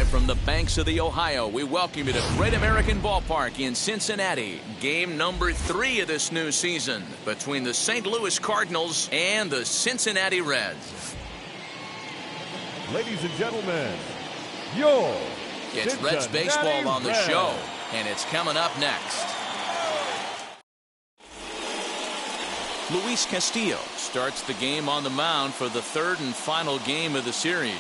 from the banks of the Ohio, we welcome you to Great American Ballpark in Cincinnati. Game number 3 of this new season between the St. Louis Cardinals and the Cincinnati Reds. Ladies and gentlemen, your It's Reds baseball on the show, and it's coming up next. Luis Castillo starts the game on the mound for the 3rd and final game of the series.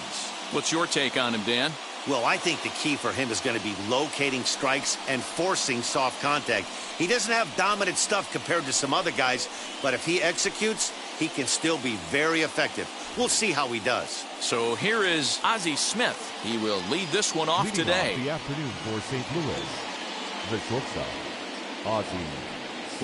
What's your take on him, Dan? Well, I think the key for him is going to be locating strikes and forcing soft contact. He doesn't have dominant stuff compared to some other guys, but if he executes, he can still be very effective. We'll see how he does. So here is Ozzie Smith. He will lead this one off today. The afternoon for St. Louis, the shortstop, Ozzie.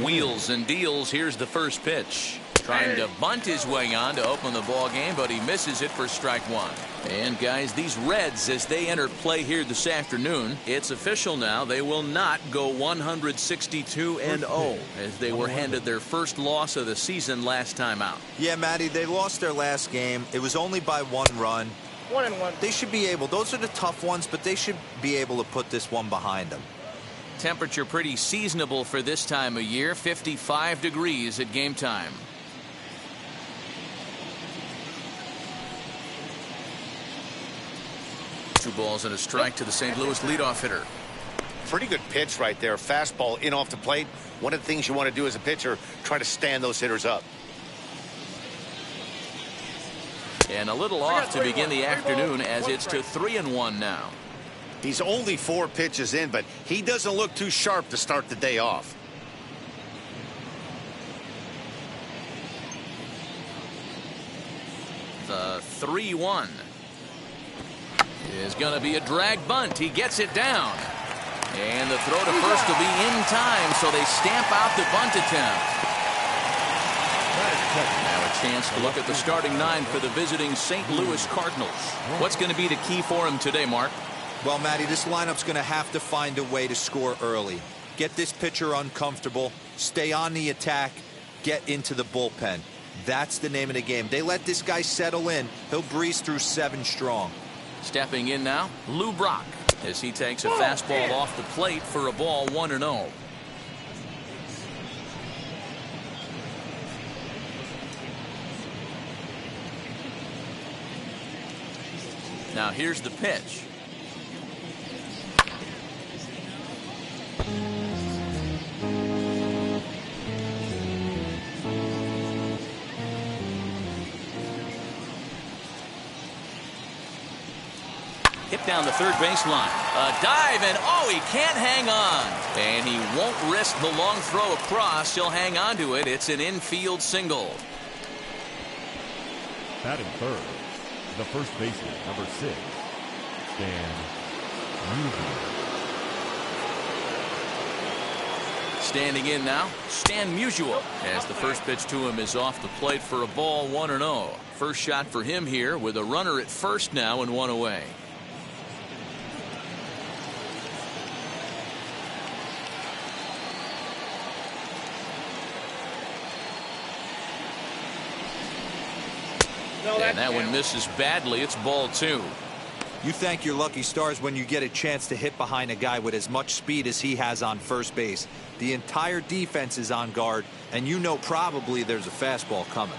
Wheels and deals. Here's the first pitch. Trying to bunt his way on to open the ball game, but he misses it for strike 1. And guys, these Reds, as they enter play here this afternoon, it's official now. They will not go 162-0 as they were handed their first loss of the season last time out. Yeah, Matty, they lost their last game. It was only by 1 run. 1-1. They should be able. Those are the tough ones, but they should be able to put this one behind them. Temperature pretty seasonable for this time of year. 55 degrees at game time. Two balls and a strike to the St. Louis leadoff hitter. Pretty good pitch right there. Fastball in off the plate. One of the things you want to do as a pitcher, try to stand those hitters up. And a little off to begin the afternoon as it's to 3-1 now. He's only 4 pitches in, but he doesn't look too sharp to start the day off. The 3-1 is going to be a drag bunt. He gets it down. And the throw to first will be in time, so they stamp out the bunt attempt. Now a chance to look at the starting 9 for the visiting St. Louis Cardinals. What's going to be the key for him today, Mark? Well, Matty, this lineup's going to have to find a way to score early. Get this pitcher uncomfortable, stay on the attack, get into the bullpen. That's the name of the game. They let this guy settle in, he'll breeze through 7 strong. Stepping in now, Lou Brock, as he takes a fastball off the plate for a ball 1-0. Now here's the pitch. Hit down the third baseline. A dive, and oh, he can't hang on. And he won't risk the long throw across. He'll hang on to it. It's an infield single. Batting third, the first baseman, number 6, Stan Musial. Standing in now, Stan Musial, as the first pitch to him is off the plate for a ball 1-0. First shot for him here with a runner at first now and 1 away. And that one misses badly. It's ball 2. You thank your lucky stars when you get a chance to hit behind a guy with as much speed as he has on first base. The entire defense is on guard, and you know probably there's a fastball coming.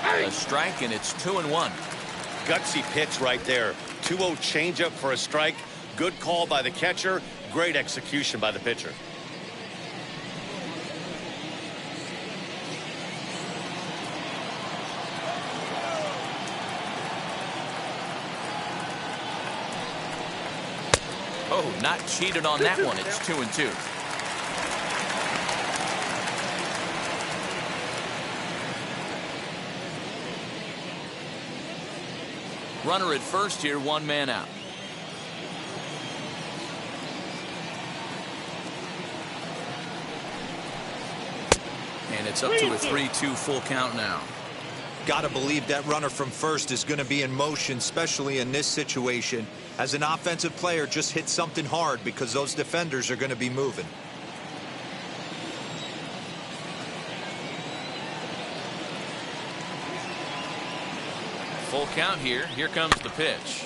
A strike, and it's 2-1. Gutsy pitch right there. 2-0 changeup for a strike. Good call by the catcher. Great execution by the pitcher. Oh, not cheated on that one. It's 2-2. Runner at first here, 1 man out. And it's up to a 3-2 full count now. Gotta believe that runner from first is going to be in motion, especially in this situation. As an offensive player, just hit something hard because those defenders are going to be moving. Full count here. Here comes the pitch.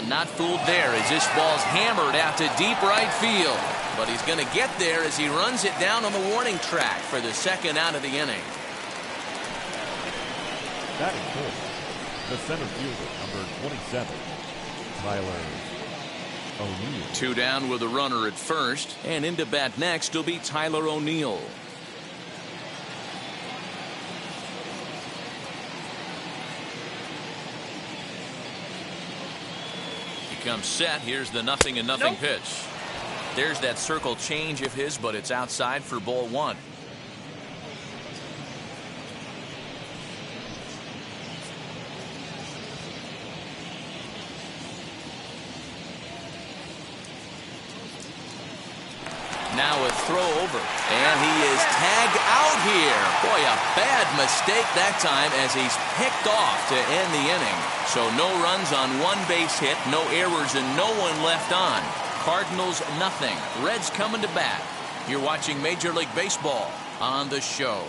Not fooled there as this ball's hammered out to deep right field. But he's going to get there as he runs it down on the warning track for the second out of the inning. Batting fourth, the center fielder, number 27, Tyler O'Neill. 2 down with a runner at first, and into bat next will be Tyler O'Neill. Comes set. Here's the 0-0 pitch. There's that circle change of his, but it's outside for ball 1. Now a throw over, and he is tagged out here. Boy, a bad mistake that time as he's picked off to end the inning. So no runs on 1 base hit, no errors, and no one left on. Cardinals nothing. Reds coming to bat. You're watching Major League Baseball on the show.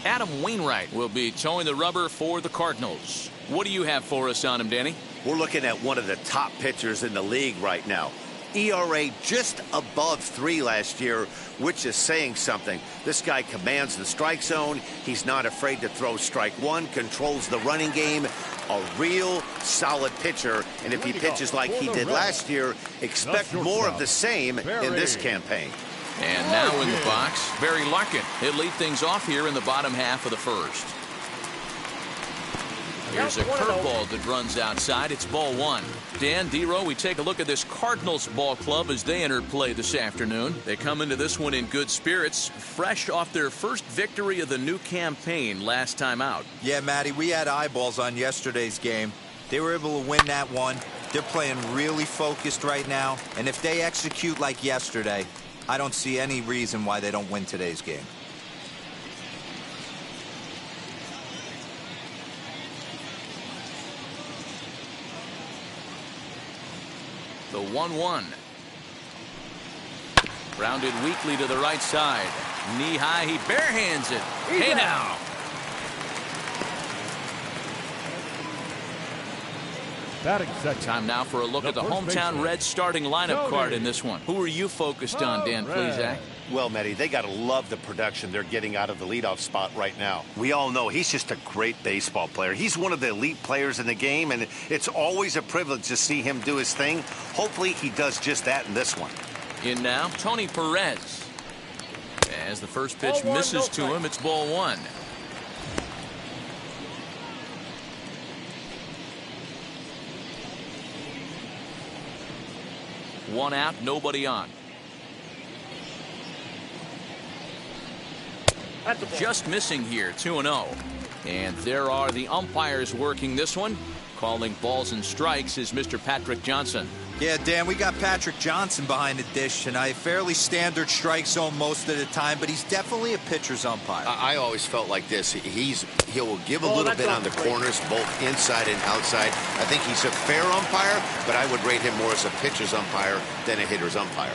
Adam Wainwright will be towing the rubber for the Cardinals. What do you have for us on him, Danny? We're looking at one of the top pitchers in the league right now. ERA just above 3 last year, which is saying something. This guy commands the strike zone. He's not afraid to throw strike 1, controls the running game. A real solid pitcher. And if he pitches like he did last year, expect more of the same in this campaign. And now in the box, Barry Larkin. He'll lead things off here in the bottom half of the first. Here's a curveball that runs outside. It's ball 1. Dan, D-Row, we take a look at this Cardinals ball club as they enter play this afternoon. They come into this one in good spirits, fresh off their first victory of the new campaign last time out. Yeah, Matty, we had eyeballs on yesterday's game. They were able to win that one. They're playing really focused right now. And if they execute like yesterday, I don't see any reason why they don't win today's game. The 1-1. Grounded weakly to the right side. Knee high, he barehands it. Hey now. Batting second. Time now for a look at the hometown Reds starting lineup card in this one. Who are you focused on, Dan Plesac? Well, Matty, they got to love the production they're getting out of the leadoff spot right now. We all know he's just a great baseball player. He's one of the elite players in the game, and it's always a privilege to see him do his thing. Hopefully he does just that in this one. In now, Tony Perez. As the first pitch misses to him, it's ball 1. One out, nobody on. Just missing here, 2-0. And there are the umpires working this one. Calling balls and strikes is Mr. Patrick Johnson. Yeah, Dan, we got Patrick Johnson behind the dish tonight. Fairly standard strike zone most of the time, but he's definitely a pitcher's umpire. I always felt like this. He'll give a little bit on the corners, both inside and outside. I think he's a fair umpire, but I would rate him more as a pitcher's umpire than a hitter's umpire.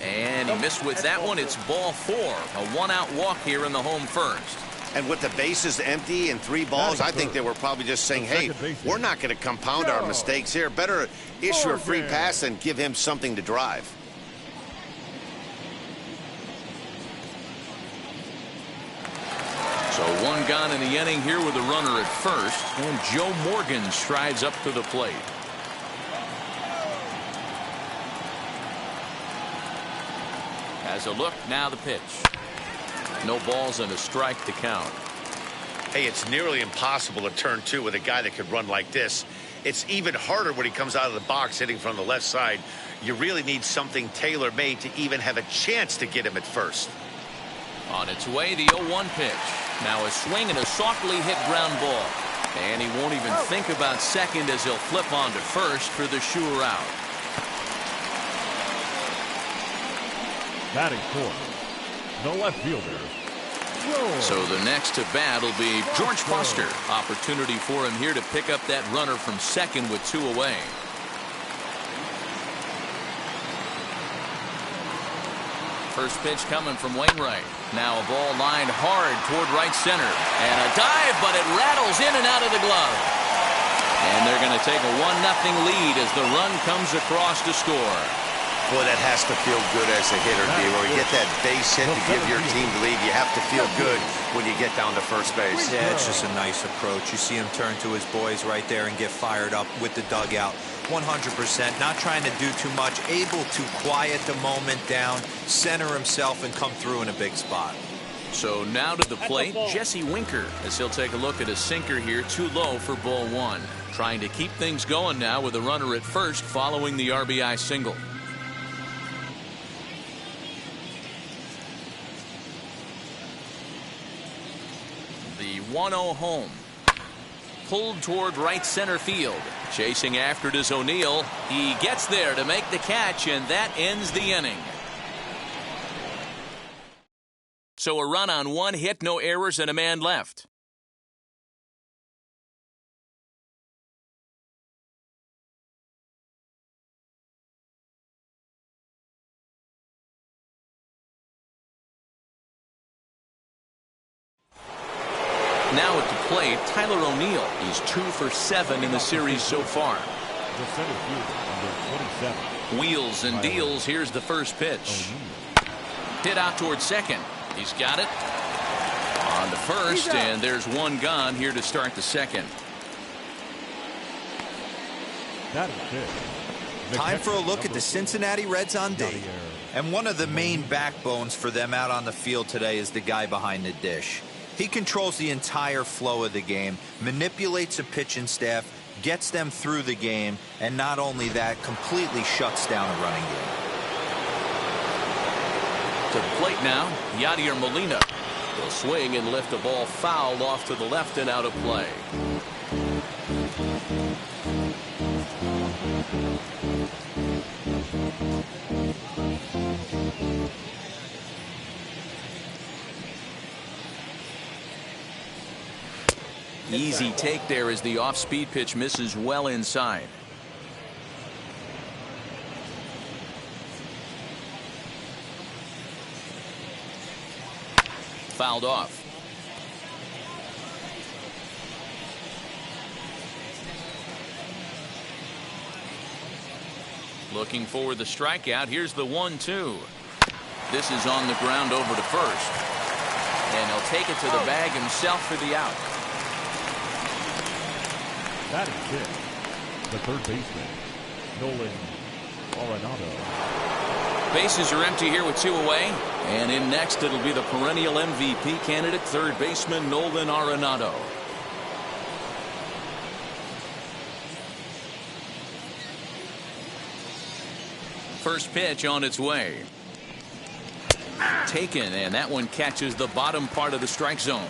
And he missed with that one. It's ball 4. A 1-out walk here in the home first. And with the bases empty and 3 balls, I think they were probably just saying, hey, we're not going to compound our mistakes here. Better issue a free pass and give him something to drive. So 1 gone in the inning here with a runner at first. And Joe Morgan strides up to the plate. Has a look, now the pitch. No balls and a strike to count. Hey, it's nearly impossible to turn 2 with a guy that could run like this. It's even harder when he comes out of the box hitting from the left side. You really need something tailor-made to even have a chance to get him at first. On its way, the 0-1 pitch. Now a swing and a softly hit ground ball. And he won't even think about second as he'll flip on to first for the sure out. Batting 4, the left fielder. So the next to bat will be George Foster. Opportunity for him here to pick up that runner from second with 2 away. First pitch coming from Wainwright. Now a ball lined hard toward right center. And a dive, but it rattles in and out of the glove. And they're going to take a 1-0 lead as the run comes across to score. Boy, that has to feel good as a hitter, D. When you get that base hit to give your team the lead, you have to feel good when you get down to first base. Yeah, it's just a nice approach. You see him turn to his boys right there and get fired up with the dugout. 100%, not trying to do too much, able to quiet the moment down, center himself, and come through in a big spot. So now to the plate, Jesse Winker, as he'll take a look at a sinker here, too low for ball 1. Trying to keep things going now with a runner at first following the RBI single. The 1-0 home. Pulled toward right center field. Chasing after it is O'Neill. He gets there to make the catch, and that ends the inning. So a run on 1 hit, no errors, and a man left. Now at the plate, Tyler O'Neill. He's 2 for 7 in the series so far. The center fielder, number 27. Wheels and deals. Here's the first pitch. Hit out toward second. He's got it. On to first, and there's 1 gone here to start the second. That is it. Time for a look at the Cincinnati Reds on D. And one of the main backbones for them out on the field today is the guy behind the dish. He controls the entire flow of the game, manipulates a pitching staff, gets them through the game, and not only that, completely shuts down a running game. To the plate now, Yadier Molina will swing and lift a ball foul off to the left and out of play. Easy take there as the off-speed pitch misses well inside. Fouled off. Looking for the strikeout. Here's the 1-2. This is on the ground over to first. And he'll take it to the bag himself for the out. That is it. The third baseman, Nolan Arenado. Bases are empty here with 2 away. And in next, it'll be the perennial MVP candidate, third baseman Nolan Arenado. First pitch on its way. Taken, and that one catches the bottom part of the strike zone.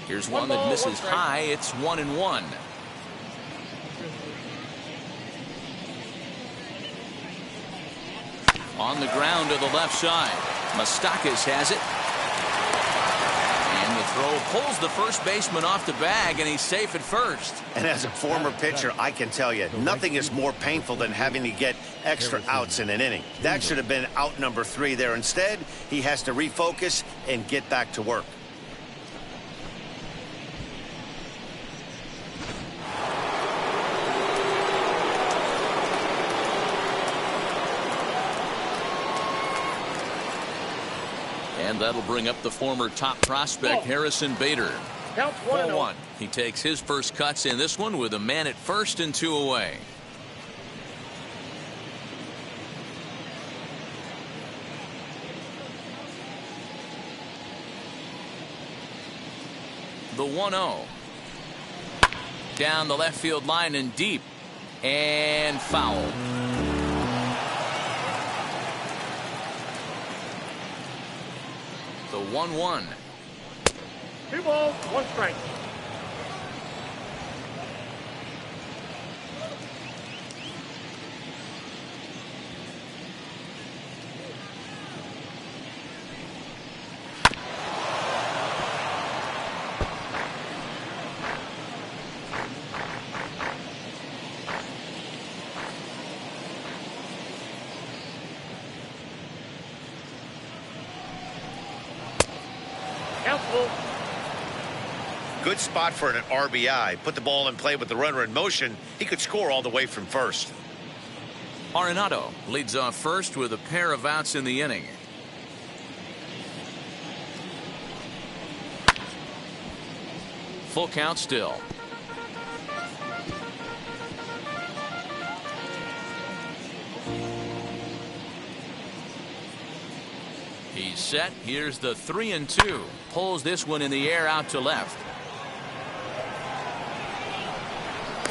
Here's one that misses high. It's 1-1. On the ground to the left side. Moustakas has it. And the throw pulls the first baseman off the bag, and he's safe at first. And as a former pitcher, I can tell you, nothing is more painful than having to get extra outs in an inning. That should have been out number 3 there. Instead, he has to refocus and get back to work. And that'll bring up the former top prospect, Harrison Bader. Counts 1-0. He takes his first cuts in this one with a man at first and 2 away. The 1-0. Down the left field line and deep. And foul. The 1-1. 2 balls, 1 strike. Double. Good spot for an RBI. Put the ball in play with the runner in motion. He could score all the way from first. Arenado leads off first with a pair of outs in the inning. Full count still. He's set. Here's the 3-2. Pulls this one in the air out to left.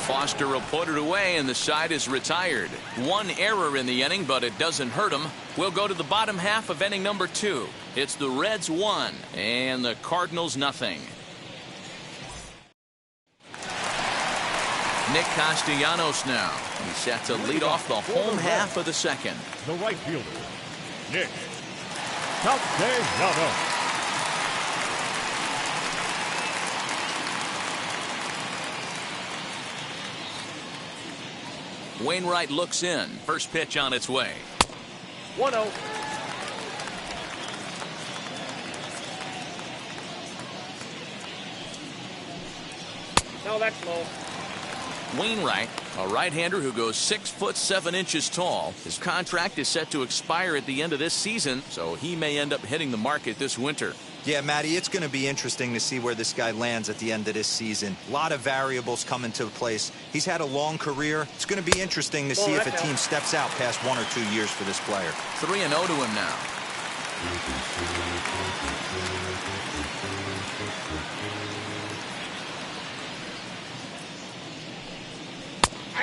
Foster will put it away, and the side is retired. One error in the inning, but it doesn't hurt him. We'll go to the bottom half of inning number 2. It's the Reds 1 and the Cardinals nothing. Nick Castellanos now. He's set to lead off the home half of the second. The right fielder, Nick Castellanos. Wainwright looks in. First pitch on its way. 1-0. Now that's low. Wainwright, a right-hander who goes 6 foot 7 inches tall. His contract is set to expire at the end of this season, so he may end up hitting the market this winter. Yeah, Matty, it's going to be interesting to see where this guy lands at the end of this season. A lot of variables come into place. He's had a long career. It's going to be interesting to see if a team steps out past 1 or 2 years for this player. 3-0 to him now.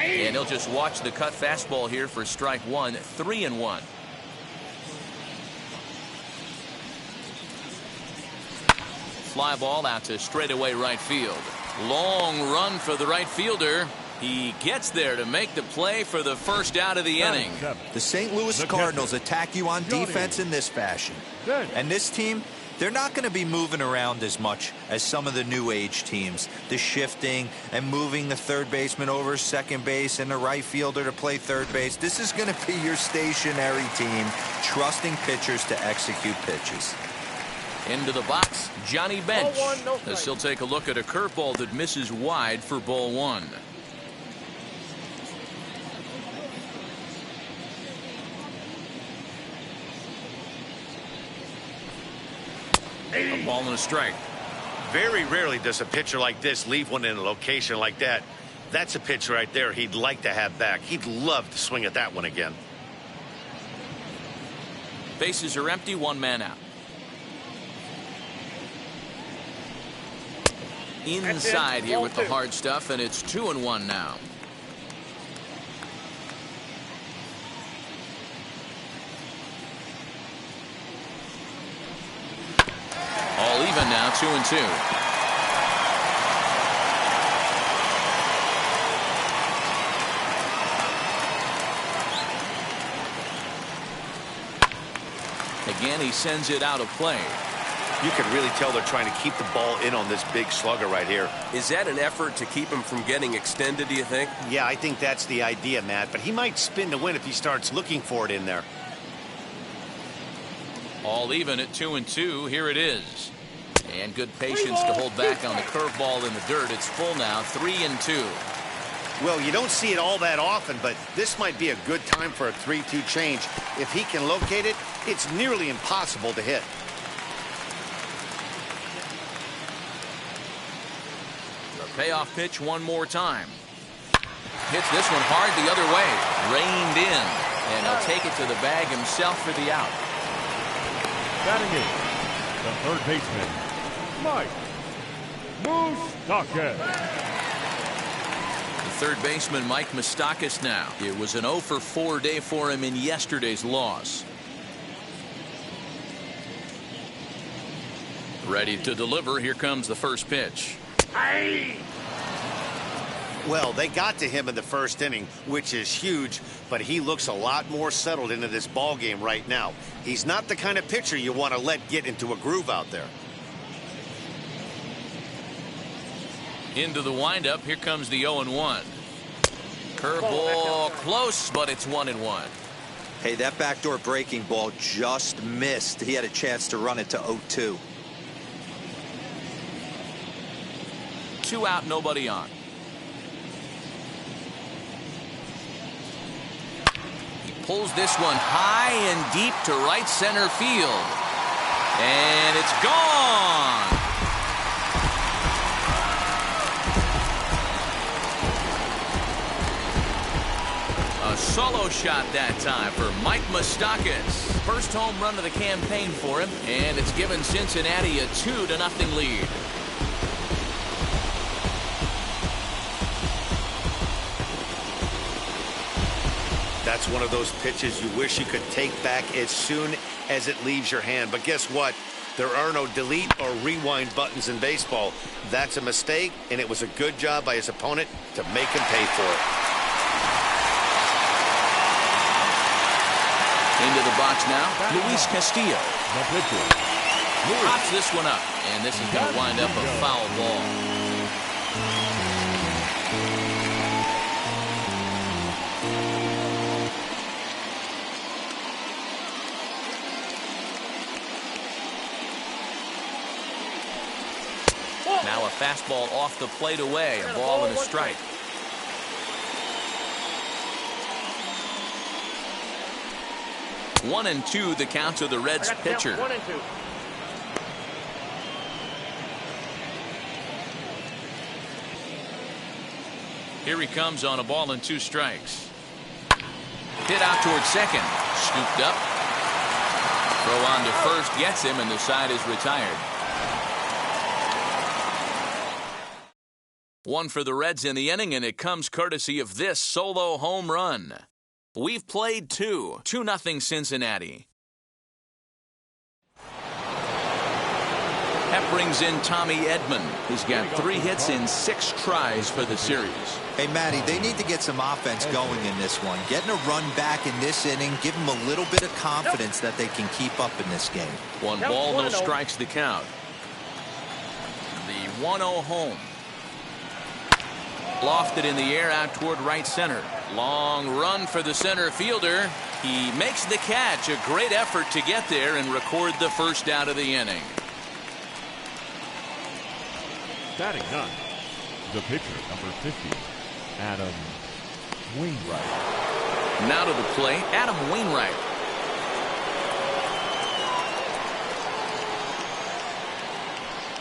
And he'll just watch the cut fastball here for strike 1. 3-1. Fly ball out to straightaway right field. Long run for the right fielder. He gets there to make the play for the first out of the inning. The St. Louis Cardinals attack you on defense in this fashion. And this team, they're not going to be moving around as much as some of the new age teams. The shifting and moving the third baseman over second base and the right fielder to play third base. This is going to be your stationary team, trusting pitchers to execute pitches. Into the box, Johnny Bench. Ball 1, no strike. As he'll take a look at a curveball that misses wide for ball 1. A ball and a strike. Very rarely does a pitcher like this leave one in a location like that. That's a pitch right there he'd like to have back. He'd love to swing at that one again. Bases are empty, 1 man out. Inside here with the hard stuff, and it's 2-1 now. All even now, 2-2. Again, he sends it out of play. You can really tell they're trying to keep the ball in on this big slugger right here. Is that an effort to keep him from getting extended, do you think? Yeah, I think that's the idea, Matt. But he might spin to win if he starts looking for it in there. All even at 2-2. Here it is. And good patience to hold back on the curveball in the dirt. It's full now, 3-2. Well, you don't see it all that often, but this might be a good time for a 3-2 change. If he can locate it, it's nearly impossible to hit. Payoff pitch one more time. Hits this one hard the other way. Reined in. And he'll take it to the bag himself for the out. Batting in, the third baseman, Mike Moustakas. The third baseman, Mike Moustakas now. It was an 0-for-4 day for him in yesterday's loss. Ready to deliver. Here comes the first pitch. Well, they got to him in the first inning, which is huge, but he looks a lot more settled into this ball game right now. He's not the kind of pitcher you want to let get into a groove out there. Into the windup. Here comes the 0-1. Curveball close, but it's 1-1. Hey, that backdoor breaking ball just missed. He had a chance to run it to 0-2. 2 out, nobody on. He pulls this one high and deep to right center field. And it's gone. A solo shot that time for Mike Moustakas. First home run of the campaign for him, and it's given Cincinnati a 2-0 lead. That's one of those pitches you wish you could take back as soon as it leaves your hand. But guess what? There are no delete or rewind buttons in baseball. That's a mistake, and it was a good job by his opponent to make him pay for it. Into the box now, Luis Castillo. Pops this one up, and this is going to wind up a foul ball. Now a fastball off the plate away, a ball and a strike. One and two, the count to the Reds pitcher. 1 and 2. Here he comes on a ball and 2 strikes. Hit out towards second. Scooped up. Throw on to first gets him, and the side is retired. One for the Reds in the inning, and it comes courtesy of this solo home run. We've played 2-0 Cincinnati. That brings in Tommy Edman. He's got 3 hits in 6 tries for the series. Hey, Matty, they need to get some offense going in this one. Getting a run back in this inning, give them a little bit of confidence that they can keep up in this game. 1 ball, no strikes the count. The 1-0 home. Lofted in the air out toward right center. Long run for the center fielder. He makes the catch. A great effort to get there and record the first out of the inning. Batting 9, the pitcher, number 50, Adam Wainwright. Now to the plate, Adam Wainwright.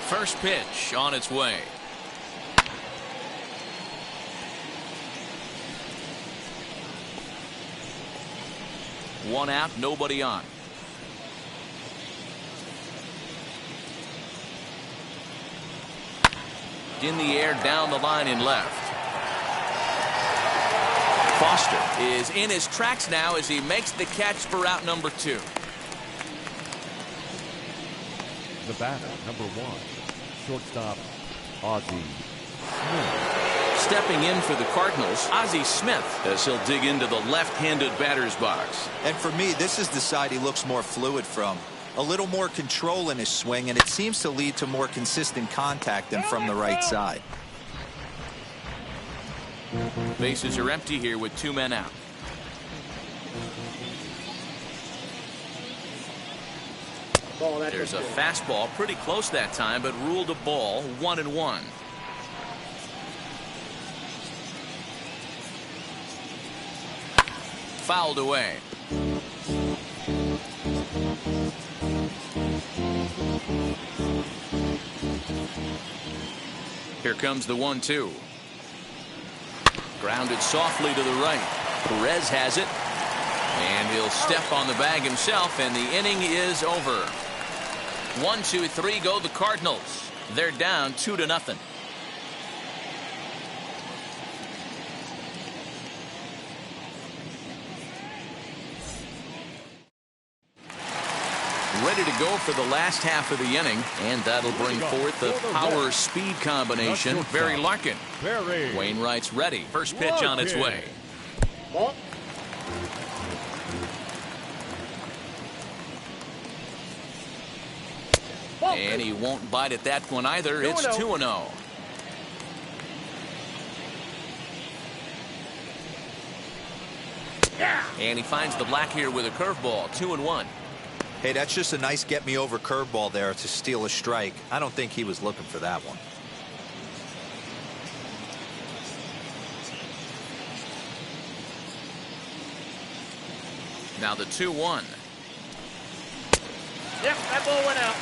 First pitch on its way. One out, nobody on. In the air, down the line in left. Foster is in his tracks now as he makes the catch for out number 2. The batter, number 1, shortstop, Ozzie Smith. Stepping in for the Cardinals, Ozzie Smith, as he'll dig into the left-handed batter's box. And for me, this is the side he looks more fluid from. A little more control in his swing, and it seems to lead to more consistent contact than from the right side. Bases are empty here with 2 men out. There's a fastball pretty close that time, but ruled a ball. 1-1. Fouled away. Here comes the 1-2. Grounded softly to the right. Perez has it. And he'll step on the bag himself, and the inning is over. 1, 2, 3 go the Cardinals. They're down 2-0. Ready to go for the last half of the inning, and that'll bring forth the power-speed combination. Barry Larkin. Wainwright's ready. First pitch on its way. Ball. And he won't bite at that one either. It's 2-0. And he finds the black here with a curveball. 2-1. Hey, that's just a nice get-me-over curveball there to steal a strike. I don't think he was looking for that one. Now the 2-1. Yep, that ball went out.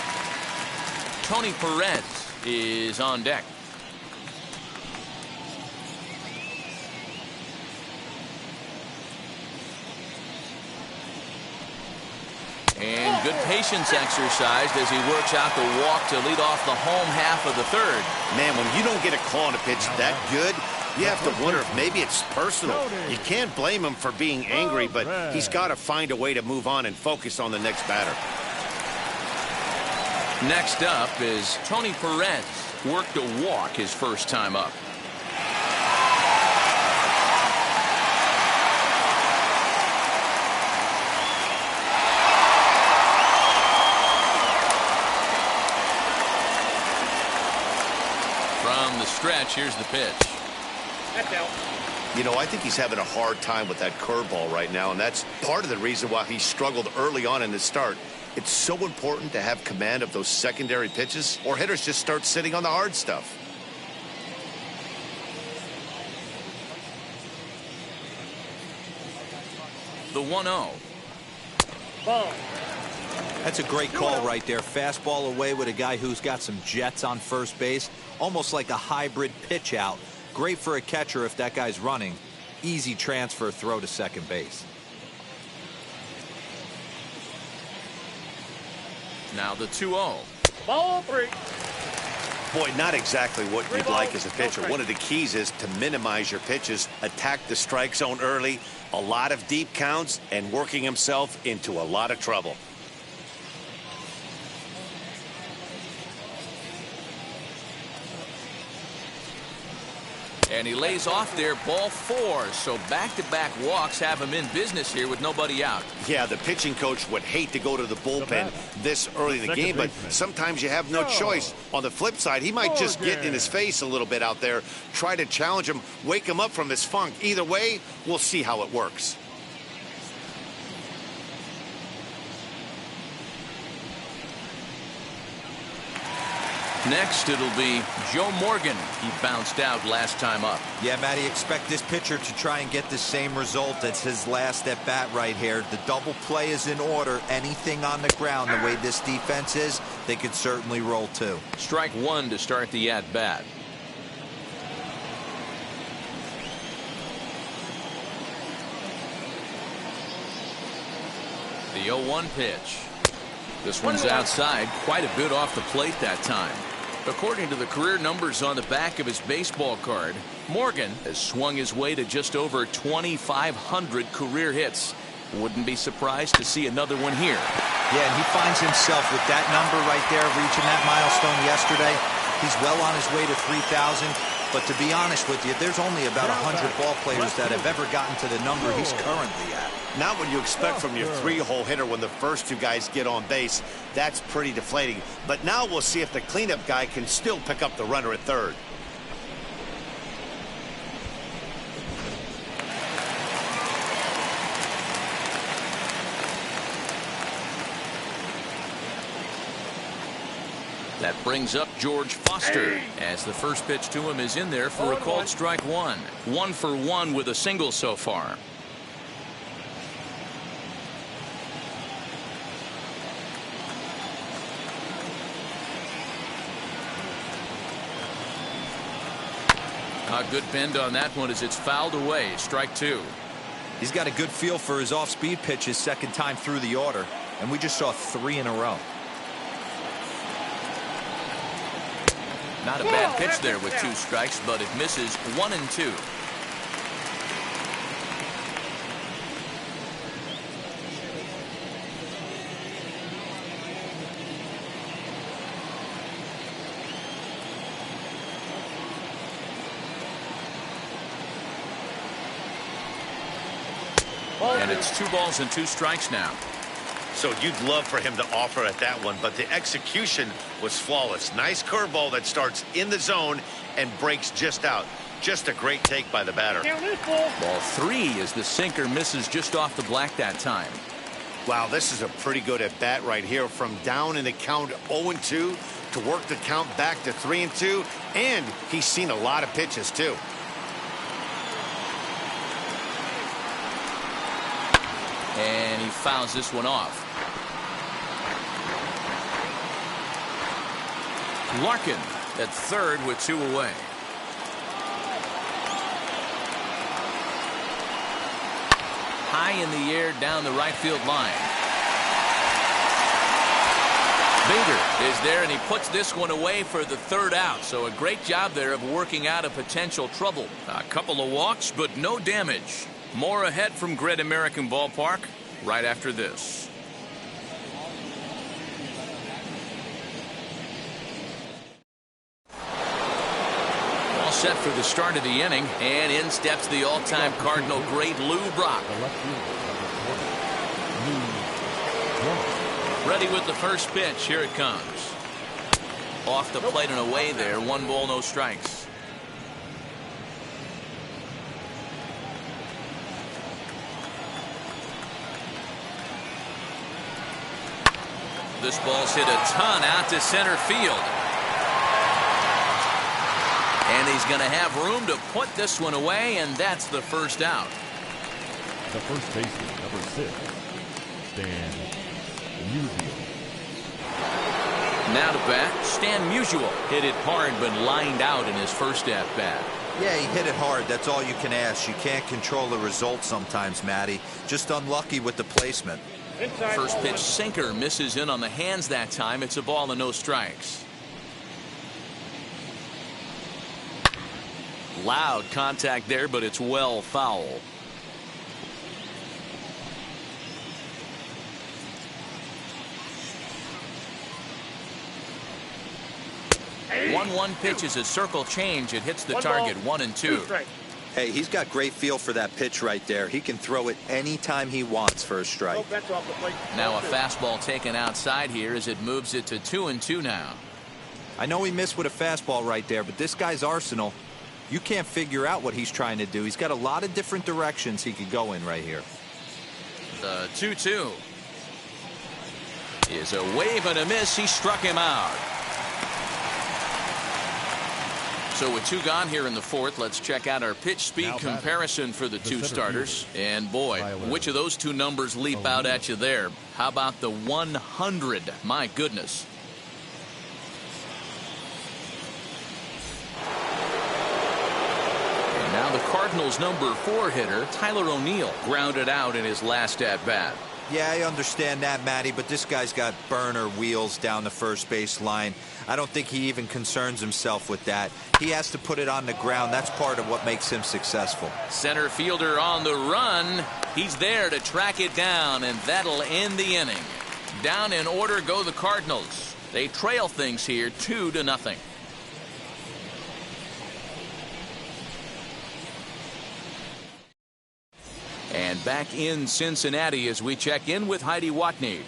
Tony Perez is on deck. And good patience exercised as he works out the walk to lead off the home half of the third. Man, when you don't get a call on a pitch that good, you have to wonder if maybe it's personal. You can't blame him for being angry, but he's got to find a way to move on and focus on the next batter. Next up is Tony Perez. Worked a walk his first time up. From the stretch, here's the pitch. That's out. You know, I think he's having a hard time with that curveball right now, and that's part of the reason why he struggled early on in the start. It's so important to have command of those secondary pitches, or hitters just start sitting on the hard stuff. The 1-0. Ball. That's a great call right there. Fastball away with a guy who's got some jets on first base. Almost like a hybrid pitch out. Great for a catcher if that guy's running. Easy transfer throw to second base. Now the 2-0. Ball 3. Boy, not exactly what you'd like as a pitcher. One of the keys is to minimize your pitches, attack the strike zone early, a lot of deep counts, and working himself into a lot of trouble. And he lays off there, ball 4. So back-to-back walks have him in business here with nobody out. Yeah, the pitching coach would hate to go to the bullpen this early in the game, but sometimes you have no choice. On the flip side, he might just get in his face a little bit out there, try to challenge him, wake him up from his funk. Either way, we'll see how it works. Next, it'll be Joe Morgan. He bounced out last time up. Yeah, Matty, expect this pitcher to try and get the same result as his last at bat right here. The double play is in order. Anything on the ground, the way this defense is, they could certainly roll too. Strike 1 to start the at-bat. The 0-1 pitch. This one's outside, quite a bit off the plate that time. According to the career numbers on the back of his baseball card, Morgan has swung his way to just over 2,500 career hits. Wouldn't be surprised to see another one here. Yeah, and he finds himself with that number right there, reaching that milestone yesterday. He's well on his way to 3,000. But to be honest with you, there's only about 100 ball players that have ever gotten to the number he's currently at. Not what you expect from your three-hole hitter when the first two guys get on base. That's pretty deflating. But now we'll see if the cleanup guy can still pick up the runner at third. That brings up George Foster as the first pitch to him is in there for a called strike 1. 1 for 1 with a single so far. A good bend on that one as it's fouled away. Strike 2. He's got a good feel for his off-speed pitches second time through the order, and we just saw 3 in a row. Not a bad pitch there with 2 strikes, but it misses 1 and 2. And it's 2 balls and 2 strikes now. So you'd love for him to offer at that one, but the execution was flawless. Nice curveball that starts in the zone and breaks just out. Just a great take by the batter. Ball 3 as the sinker misses just off the black that time. Wow, this is a pretty good at bat right here, from down in the count 0-2 to work the count back to 3-2, and he's seen a lot of pitches too. And And he fouls this one off. Larkin at third with 2 away. High in the air down the right field line. Bader is there, and he puts this one away for the 3rd out. So a great job there of working out a potential trouble. A couple of walks, but no damage. More ahead from Great American Ballpark right after this. All set for the start of the inning, and in steps the all-time Cardinal great Lou Brock. Ready with the first pitch. Here it comes. Off the plate and away there. 1 ball, no strikes. This ball's hit a ton out to center field. And he's going to have room to put this one away, and that's the 1st out. The first baseman, number 6, Stan Musial. Now to bat, Stan Musial hit it hard but lined out in his first at bat. Yeah, he hit it hard. That's all you can ask. You can't control the result sometimes, Matty. Just unlucky with the placement. First pitch sinker misses in on the hands that time. It's a ball and no strikes. Loud contact there, but it's well foul. Hey. 1-1 pitch is a circle change. It hits the target. 1 and 2. Hey, he's got great feel for that pitch right there. He can throw it anytime he wants for a strike. Now a fastball taken outside here as it moves it to 2 and 2 now. I know he missed with a fastball right there, but this guy's arsenal, you can't figure out what he's trying to do. He's got a lot of different directions he could go in right here. The 2-2 is a wave and a miss. He struck him out. So with 2 gone here in the 4th, let's check out our pitch speed comparison for the 2 starters. And boy, which of those 2 numbers leap out at you there? How about the 100? My goodness. And now the Cardinals' number 4 hitter, Tyler O'Neill, grounded out in his last at bat. Yeah, I understand that, Matty, but this guy's got burner wheels down the first base line. I don't think he even concerns himself with that. He has to put it on the ground. That's part of what makes him successful. Center fielder on the run. He's there to track it down, and that'll end the inning. Down in order go the Cardinals. They trail things here 2-0. And back in Cincinnati as we check in with Heidi Watney.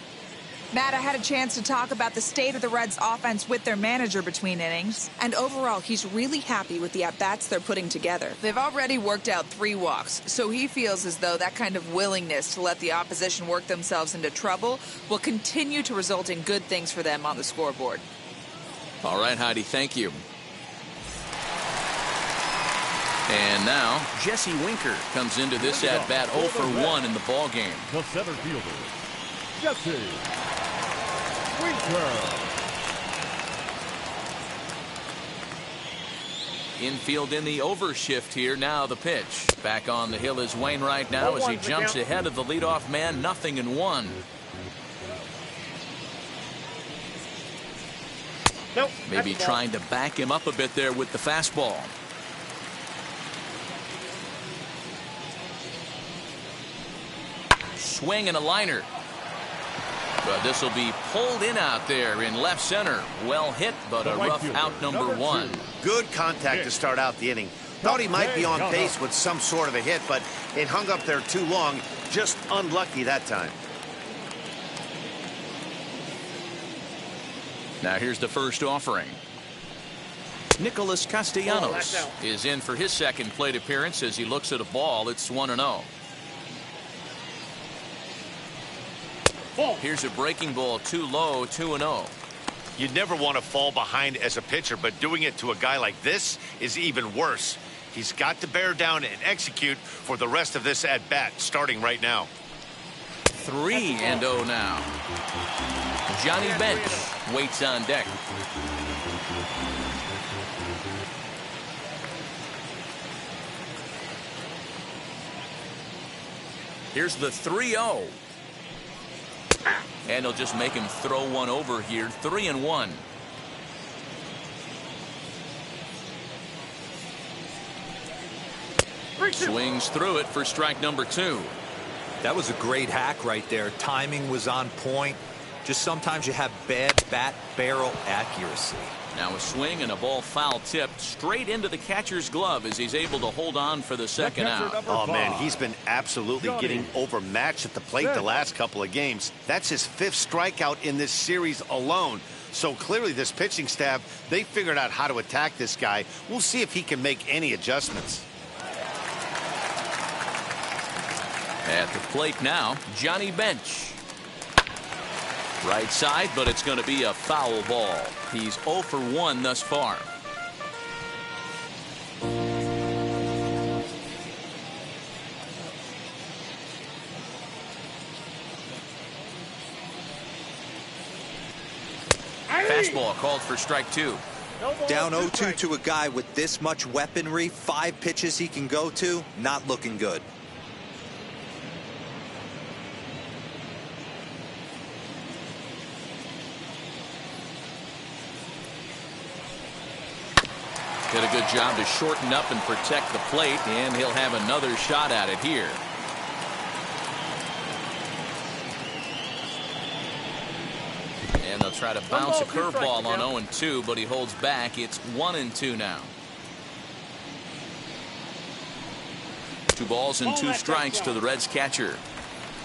Matt, I had a chance to talk about the state of the Reds offense with their manager between innings. And overall, he's really happy with the at-bats they're putting together. They've already worked out 3 walks, so he feels as though that kind of willingness to let the opposition work themselves into trouble will continue to result in good things for them on the scoreboard. All right, Heidi, thank you. And now, Jesse Winker comes into this at-bat 0 for 1 in the ballgame. The center fielder, Jesse Winker. Infield in the overshift here. Now the pitch. Back on the hill is Wainwright now as he jumps ahead of the leadoff man. 0-1. Nope, maybe trying to back him up a bit there with the fastball. Swing and a liner. But this will be pulled in out there in left center. Well hit, but a rough out number 1. Good contact to start out the inning. Thought he might be on base with some sort of a hit, but it hung up there too long. Just unlucky that time. Now here's the first offering. Nicholas Castellanos is in for his second plate appearance as he looks at a ball. It's 1-0. Here's a breaking ball too low, 2-0. You'd never want to fall behind as a pitcher, but doing it to a guy like this is even worse. He's got to bear down and execute for the rest of this at-bat, starting right now. 3-0 now. Johnny Bench waits on deck. Here's the 3-0. And he'll just make him throw one over here. 3-1. Swings through it for strike number 2. That was a great hack right there. Timing was on point. Just sometimes you have bad bat barrel accuracy. Now a swing and a ball foul tipped straight into the catcher's glove as he's able to hold on for the second out. Oh, man, he's been absolutely getting overmatched at the plate the last couple of games. That's his 5th strikeout in this series alone. So clearly this pitching staff, they figured out how to attack this guy. We'll see if he can make any adjustments. At the plate now, Johnny Bench. Right side, but it's going to be a foul ball. He's 0 for 1 thus far. Fastball called for strike 2. Down 0-2 to a guy with this much weaponry, 5 pitches he can go to, not looking good. Did a good job to shorten up and protect the plate, and he'll have another shot at it here. And they'll try to bounce a curveball on 0-2, but he holds back. It's 1-2 now. 2 balls and 2 strikes to the Reds catcher.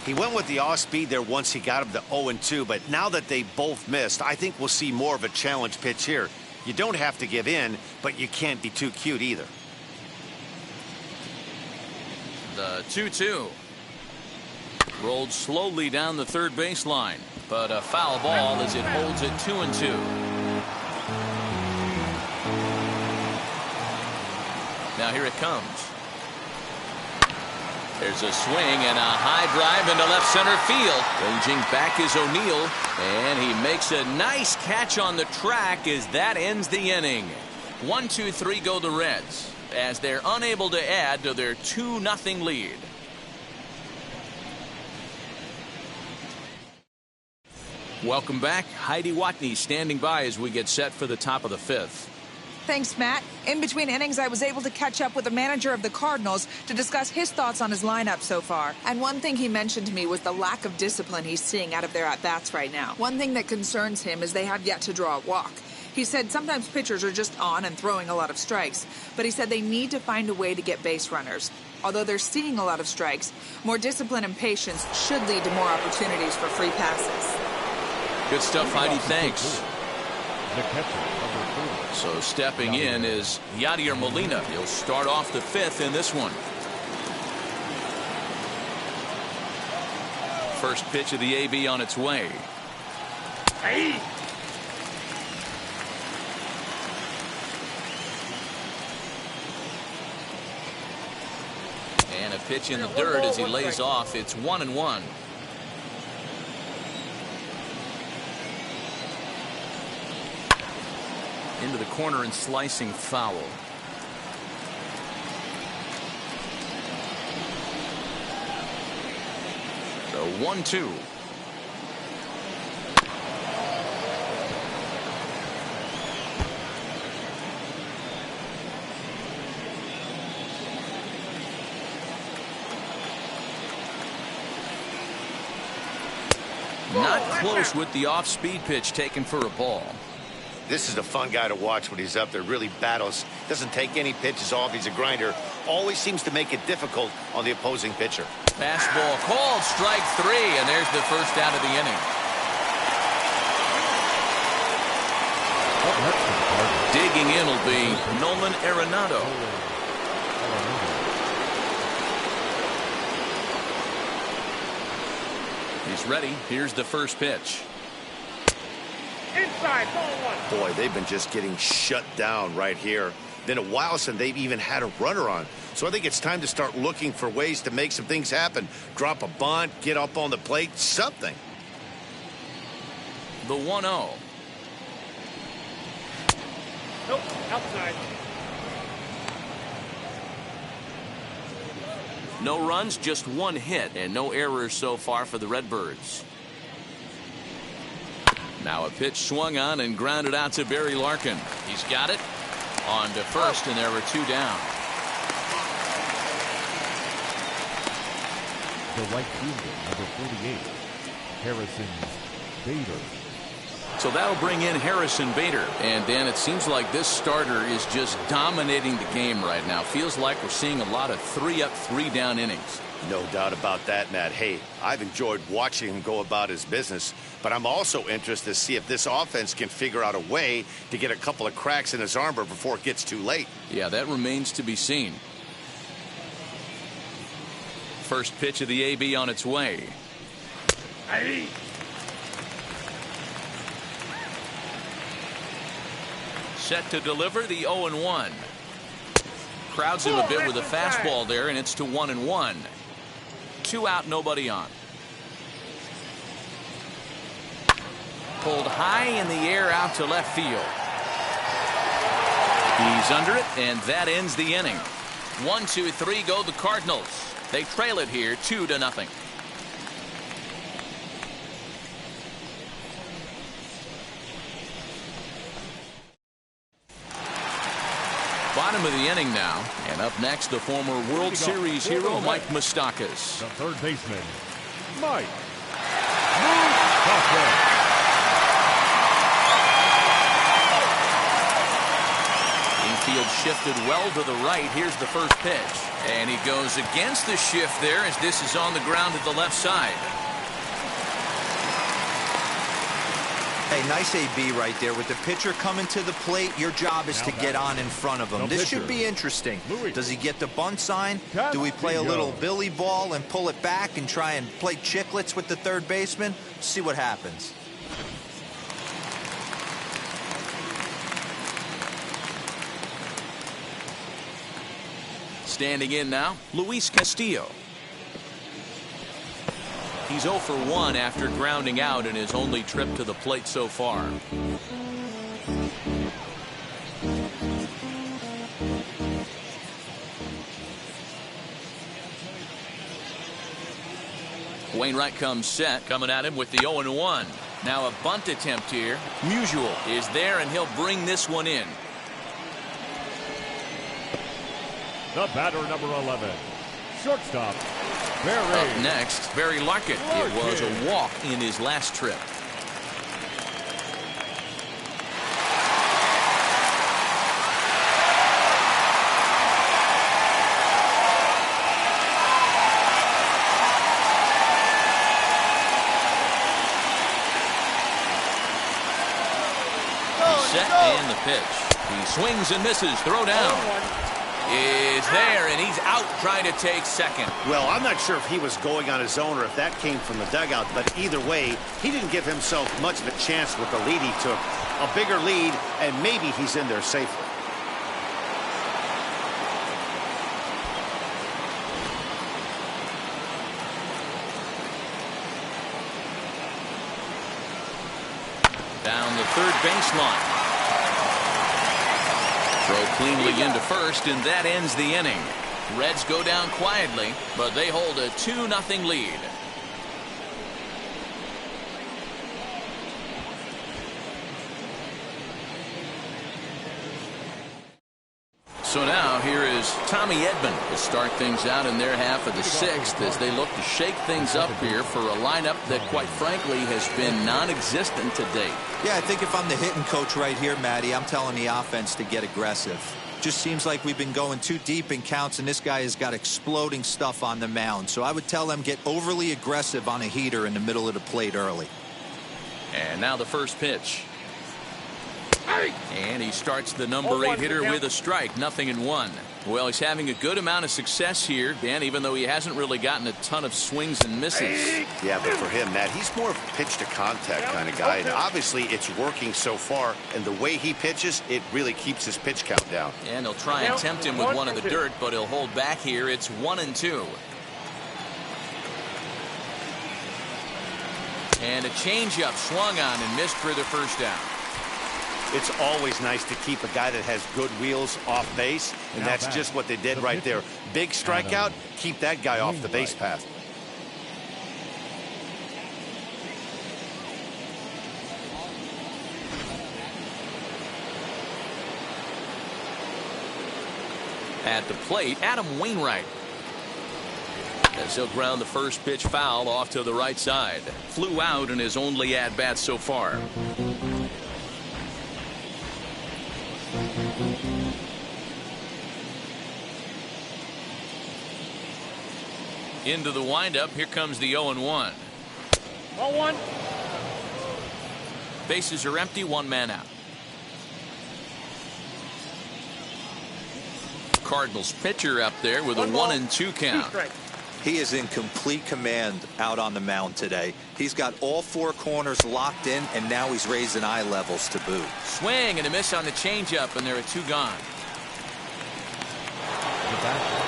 He went with the off speed there once he got him to 0-2, but now that they both missed, I think we'll see more of a challenge pitch here. You don't have to give in, but you can't be too cute either. The 2-2. Rolled slowly down the third baseline, but a foul ball as it holds it 2-2. Now here it comes. There's a swing and a high drive into left center field. Ranging back is O'Neill, and he makes a nice catch on the track as that ends the inning. 1-2-3 go the Reds as they're unable to add to their 2-0 lead. Welcome back. Heidi Watney standing by as we get set for the top of the 5th. Thanks, Matt. In between innings, I was able to catch up with the manager of the Cardinals to discuss his thoughts on his lineup so far. And one thing he mentioned to me was the lack of discipline he's seeing out of their at-bats right now. One thing that concerns him is they have yet to draw a walk. He said sometimes pitchers are just on and throwing a lot of strikes, but he said they need to find a way to get base runners. Although they're seeing a lot of strikes, more discipline and patience should lead to more opportunities for free passes. Good stuff, Heidi. Thanks. The catcher, number 4. So stepping in is Yadier Molina. He'll start off the 5th in this one. First pitch of the AB on its way. Hey. And a pitch in the dirt as he lays off. It's 1-1. Into the corner and slicing foul. So 1-2. Not close with the off-speed pitch taken for a ball. This is a fun guy to watch when he's up there. Really battles. Doesn't take any pitches off. He's a grinder. Always seems to make it difficult on the opposing pitcher. Fastball called, strike 3, and there's the first out of the inning. Digging in will be Nolan Arenado. He's ready. Here's the first pitch. Inside, ball 1. Boy, they've been just getting shut down right here. Been a while since they've even had a runner on. So I think it's time to start looking for ways to make some things happen. Drop a bunt, get up on the plate, something. The 1-0. Nope, outside. No runs, just one hit, and no errors so far for the Redbirds. Now a pitch swung on and grounded out to Barry Larkin. He's got it on to first, and there were two down. The right fielder, number 48, Harrison Bader. So that'll bring in Harrison Bader. And Dan, it seems like this starter is just dominating the game right now. Feels like we're seeing a lot of 3-up, 3-down innings. No doubt about that, Matt. Hey, I've enjoyed watching him go about his business, but I'm also interested to see if this offense can figure out a way to get a couple of cracks in his armor before it gets too late. Yeah, that remains to be seen. First pitch of the AB on its way. Hey. Set to deliver the 0-1. Crowds him a bit with a fastball there, and it's to 1-1. 2 out, nobody on. Pulled high in the air out to left field. He's under it, and that ends the inning. 1, 2, 3 go the Cardinals. They trail it here 2-0. Bottom of the inning now, and up next the former World Series hero Mike Moustakas. The third baseman, Mike Moustakas. Infield shifted well to the right. Here's the first pitch, and he goes against the shift there as this is on the ground at the left side. Hey, nice AB right there. With the pitcher coming to the plate, your job is to get on in front of him. This should be interesting. Does he get the bunt sign? Do we play a little billy ball and pull it back and try and play chicklets with the third baseman? See what happens. Standing in now, Luis Castillo. He's 0 for 1 after grounding out in his only trip to the plate so far. Wainwright comes set, coming at him with the 0-1. Now a bunt attempt here. Musial is there, and he'll bring this one in. The batter, number 11, shortstop, Barry. Up next, Barry Larkin. It was a walk in his last trip. He's set and the pitch. He swings and misses. Throw down. Is there, and he's out trying to take second. Well, I'm not sure if he was going on his own or if that came from the dugout, but either way, he didn't give himself much of a chance with the lead he took. A bigger lead, and maybe he's in there safely. Down the third baseline. Throw cleanly into first, and that ends the inning. Reds go down quietly, but they hold a 2-0 lead. So now here is Tommy Edman to start things out in their half of the sixth as they look to shake things up here for a lineup that, quite frankly, has been non-existent to date. Yeah, I think if I'm the hitting coach right here, Matty, I'm telling the offense to get aggressive. Just seems like we've been going too deep in counts, and this guy has got exploding stuff on the mound. So I would tell them get overly aggressive on a heater in the middle of the plate early. And now the first pitch. And he starts the number 8 hitter with a strike, 0-1. Well, he's having a good amount of success here, Dan, even though he hasn't really gotten a ton of swings and misses. Yeah, but for him, Matt, he's more of a pitch to contact kind of guy. And obviously, it's working so far. And the way he pitches, it really keeps his pitch count down. And he'll try and tempt him with one of the dirt, but he'll hold back here. It's 1-2. And a changeup swung on and missed for the first down. It's always nice to keep a guy that has good wheels off base, and that's just what they did right there. Big strikeout, keep that guy off the base path. At the plate, Adam Wainwright. As he'll ground the first pitch foul off to the right side. Flew out in his only at-bat so far. Into the windup. Here comes the 0-1. 1-1. Bases are empty. One man out. Cardinals pitcher up there with a 1-2 count. He is in complete command out on the mound today. He's got all 4 corners locked in, and now he's raising eye levels to boot. Swing and a miss on the changeup, and there are 2 gone.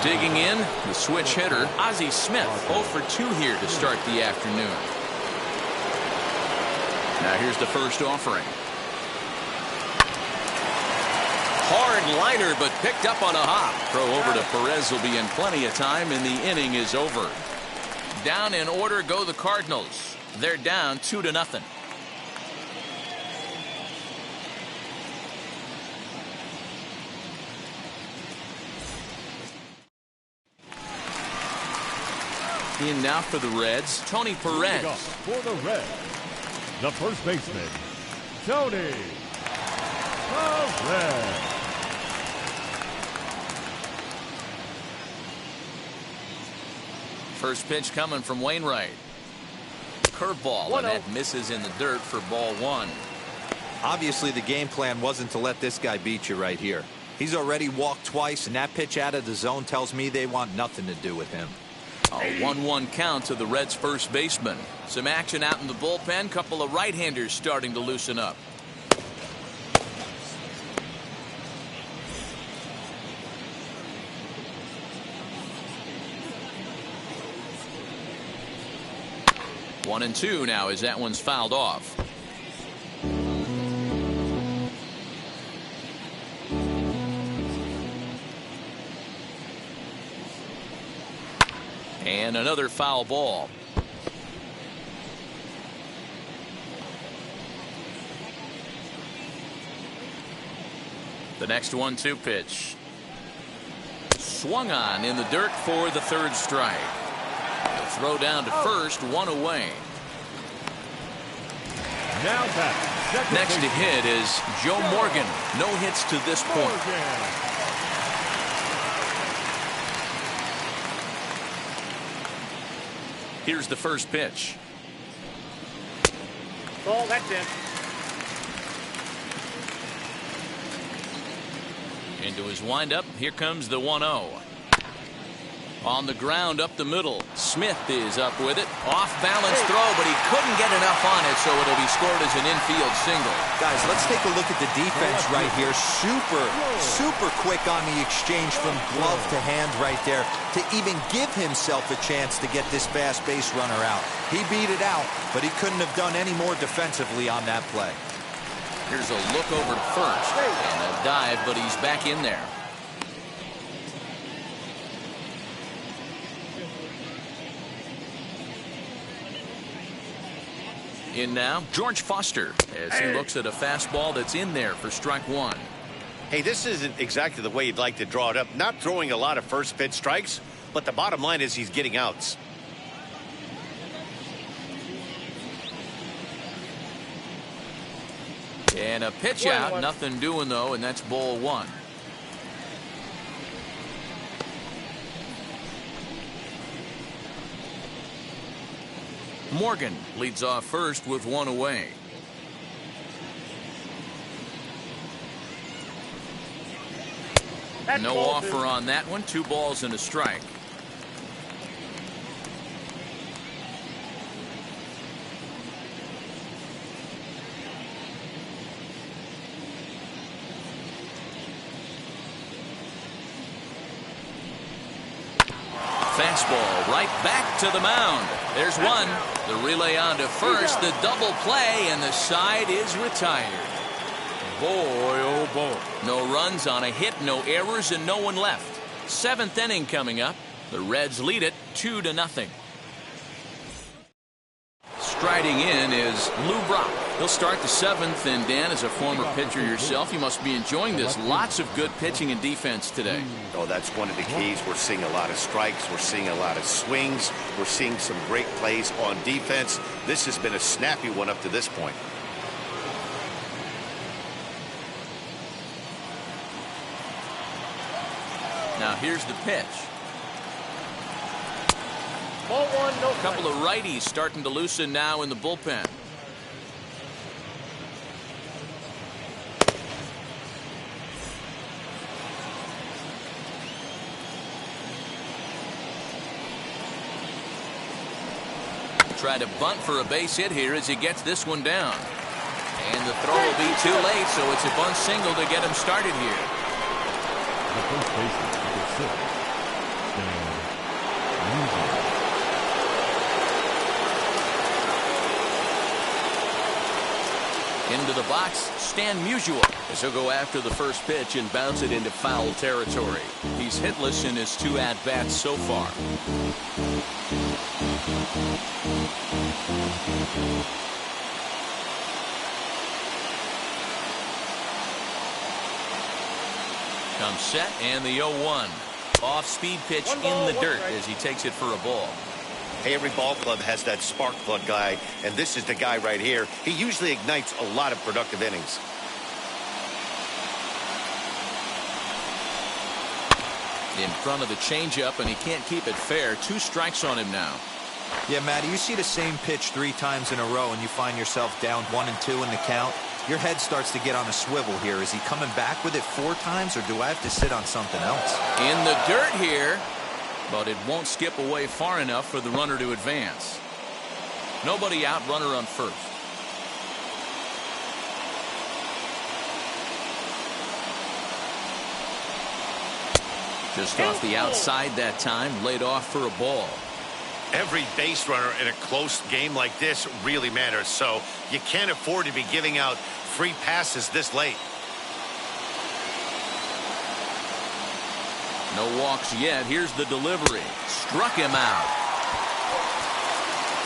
Digging in, the switch hitter, Ozzie Smith, 0 for 2 here to start the afternoon. Now here's the first offering. Hard liner, but picked up on a hop. Throw over to Perez will be in plenty of time, and the inning is over. Down in order go the Cardinals. They're down 2-0. In now for the Reds, Tony Perez. For the Reds, the first baseman, Tony Perez. First pitch coming from Wainwright. Curveball, and that misses in the dirt for ball 1. Obviously, the game plan wasn't to let this guy beat you right here. He's already walked twice, and that pitch out of the zone tells me they want nothing to do with him. A 1-1 count to the Reds' first baseman. Some action out in the bullpen. Couple of right-handers starting to loosen up. One and 2 now as that one's fouled off. And another foul ball. The next 1-2 pitch. Swung on in the dirt for the third strike. The throw down to first, 1 away. Now back. Next to hit is Joe Morgan. No hits to this point. Here's the first pitch. Ball, that's it. Into his windup. Here comes the 1-0. On the ground up the middle. Smith is up with it. Off balance throw, but he couldn't get enough on it, so it'll be scored as an infield single. Guys, let's take a look at the defense right here. Super quick on the exchange from glove to hand right there to even give himself a chance to get this fast base runner out. He beat it out, but he couldn't have done any more defensively on that play. Here's a look over to first and a dive, but he's back in there. In now, George Foster, as he looks at a fastball that's in there for strike 1. Hey, this isn't exactly the way you'd like to draw it up. Not throwing a lot of first pitch strikes, but the bottom line is he's getting outs. And a pitch out, nothing doing though, and that's ball 1. Morgan leads off first with 1 away. No offer on that one. 2 balls and a strike. Fastball right back to the mound. There's one. The relay on to first. The double play, and the side is retired. Boy, oh boy. No runs on a hit, no errors, and no one left. 7th inning coming up. The Reds lead it 2-0. Striding in is Lou Brock. He'll start the 7th, and Dan, as a former pitcher yourself, you must be enjoying this. Lots of good pitching and defense today. Oh, that's one of the keys. We're seeing a lot of strikes. We're seeing a lot of swings. We're seeing some great plays on defense. This has been a snappy one up to this point. Now here's the pitch. Ball 1, no A couple of righties starting to loosen now in the bullpen. Try to bunt for a base hit here as he gets this one down. And the throw will be too late, so it's a bunt single to get him started here. The first baseman, number 6, Dan Musial. Into the box, Stan Musial, as he'll go after the first pitch and bounce it into foul territory. He's hitless in his 2 at-bats so far. Comes set, and the 0-1. Off-speed pitch in the dirt as he takes it for a ball. Hey, every ball club has that spark plug guy, and this is the guy right here. He usually ignites a lot of productive innings. In front of the changeup, and he can't keep it fair. 2 strikes on him now. Yeah, Matty, you see the same pitch 3 times in a row, and you find yourself down 1-2 in the count. Your head starts to get on a swivel here. Is he coming back with it 4 times, or do I have to sit on something else? In the dirt here, but it won't skip away far enough for the runner to advance. Nobody out, runner on first. Just off the outside that time, laid off for a ball. Every base runner in a close game like this really matters, so you can't afford to be giving out free passes this late. No walks yet. Here's the delivery. Struck him out.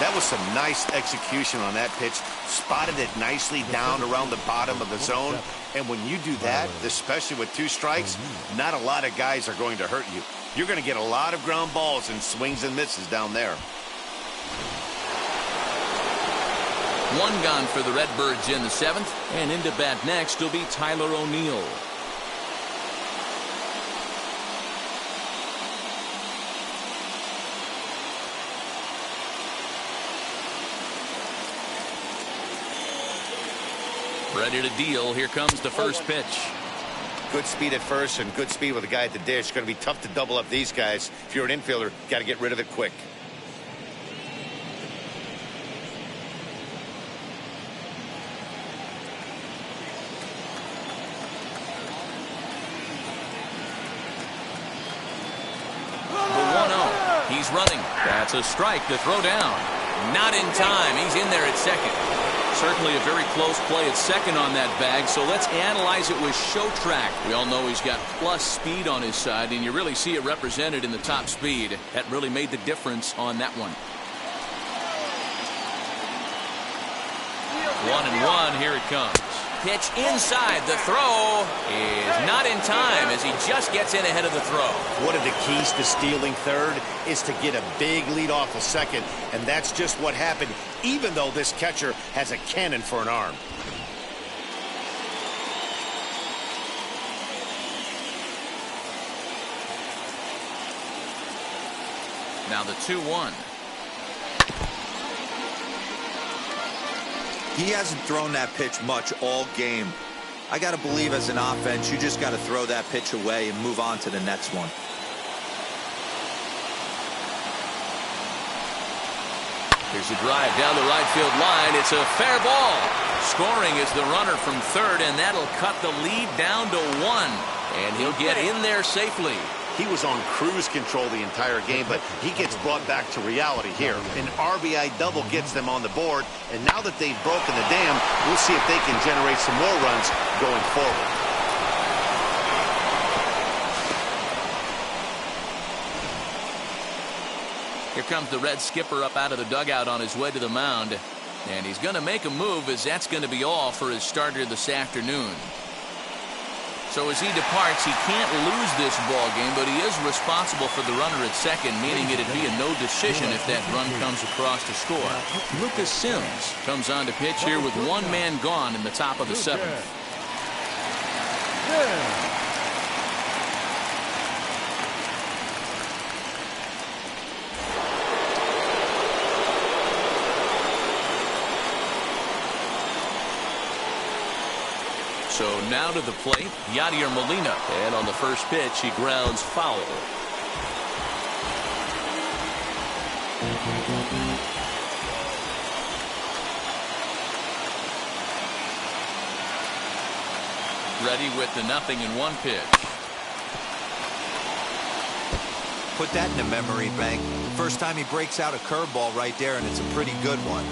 That was some nice execution on that pitch. Spotted it nicely down around the bottom of the zone. And when you do that, especially with 2 strikes, not a lot of guys are going to hurt you. You're going to get a lot of ground balls and swings and misses down there. 1 gone for the Redbirds in the 7th. And into bat next will be Tyler O'Neill. Ready to deal. Here comes the first pitch. Good speed at first and good speed with the guy at the dish. Going to be tough to double up these guys. If you're an infielder, got to get rid of it quick. The 1-0. He's running. That's a strike to throw down. Not in time. He's in there at second. Certainly a very close play at second on that bag, so let's analyze it with show track. We all know he's got plus speed on his side, and you really see it represented in the top speed. That really made the difference on that one. 1-1, here it comes. Pitch inside. The throw is not in time as he just gets in ahead of the throw. One of the keys to stealing third is to get a big lead off of second, and that's just what happened, even though this catcher has a cannon for an arm. Now the 2-1. He hasn't thrown that pitch much all game. I got to believe as an offense, you just got to throw that pitch away and move on to the next one. Here's a drive down the right field line. It's a fair ball. Scoring is the runner from third, and that'll cut the lead down to 1. And he'll get in there safely. He was on cruise control the entire game, but he gets brought back to reality here. An RBI double gets them on the board, and now that they've broken the dam, we'll see if they can generate some more runs going forward. Here comes the Red skipper up out of the dugout on his way to the mound. And he's going to make a move, as that's going to be all for his starter this afternoon. So as he departs, he can't lose this ball game, but he is responsible for the runner at second, meaning it'd be a no decision if that run comes across to score. Lucas Sims comes on to pitch here with 1 man gone in the top of the 7th. So now to the plate, Yadier Molina. And on the first pitch, he grounds foul. Ready with the 0-1 pitch. Put that in the memory bank. First time he breaks out a curveball right there, and it's a pretty good one.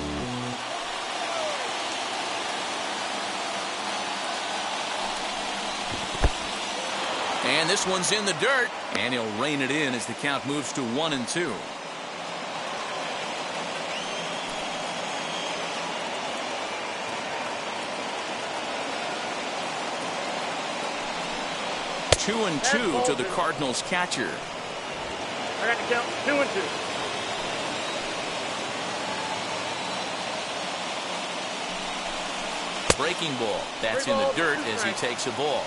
And this one's in the dirt, and he'll rein it in as the count moves to 1-2. Two and two to the Cardinals catcher. I got to count 2-2. Breaking ball. That's in the dirt as he takes a ball.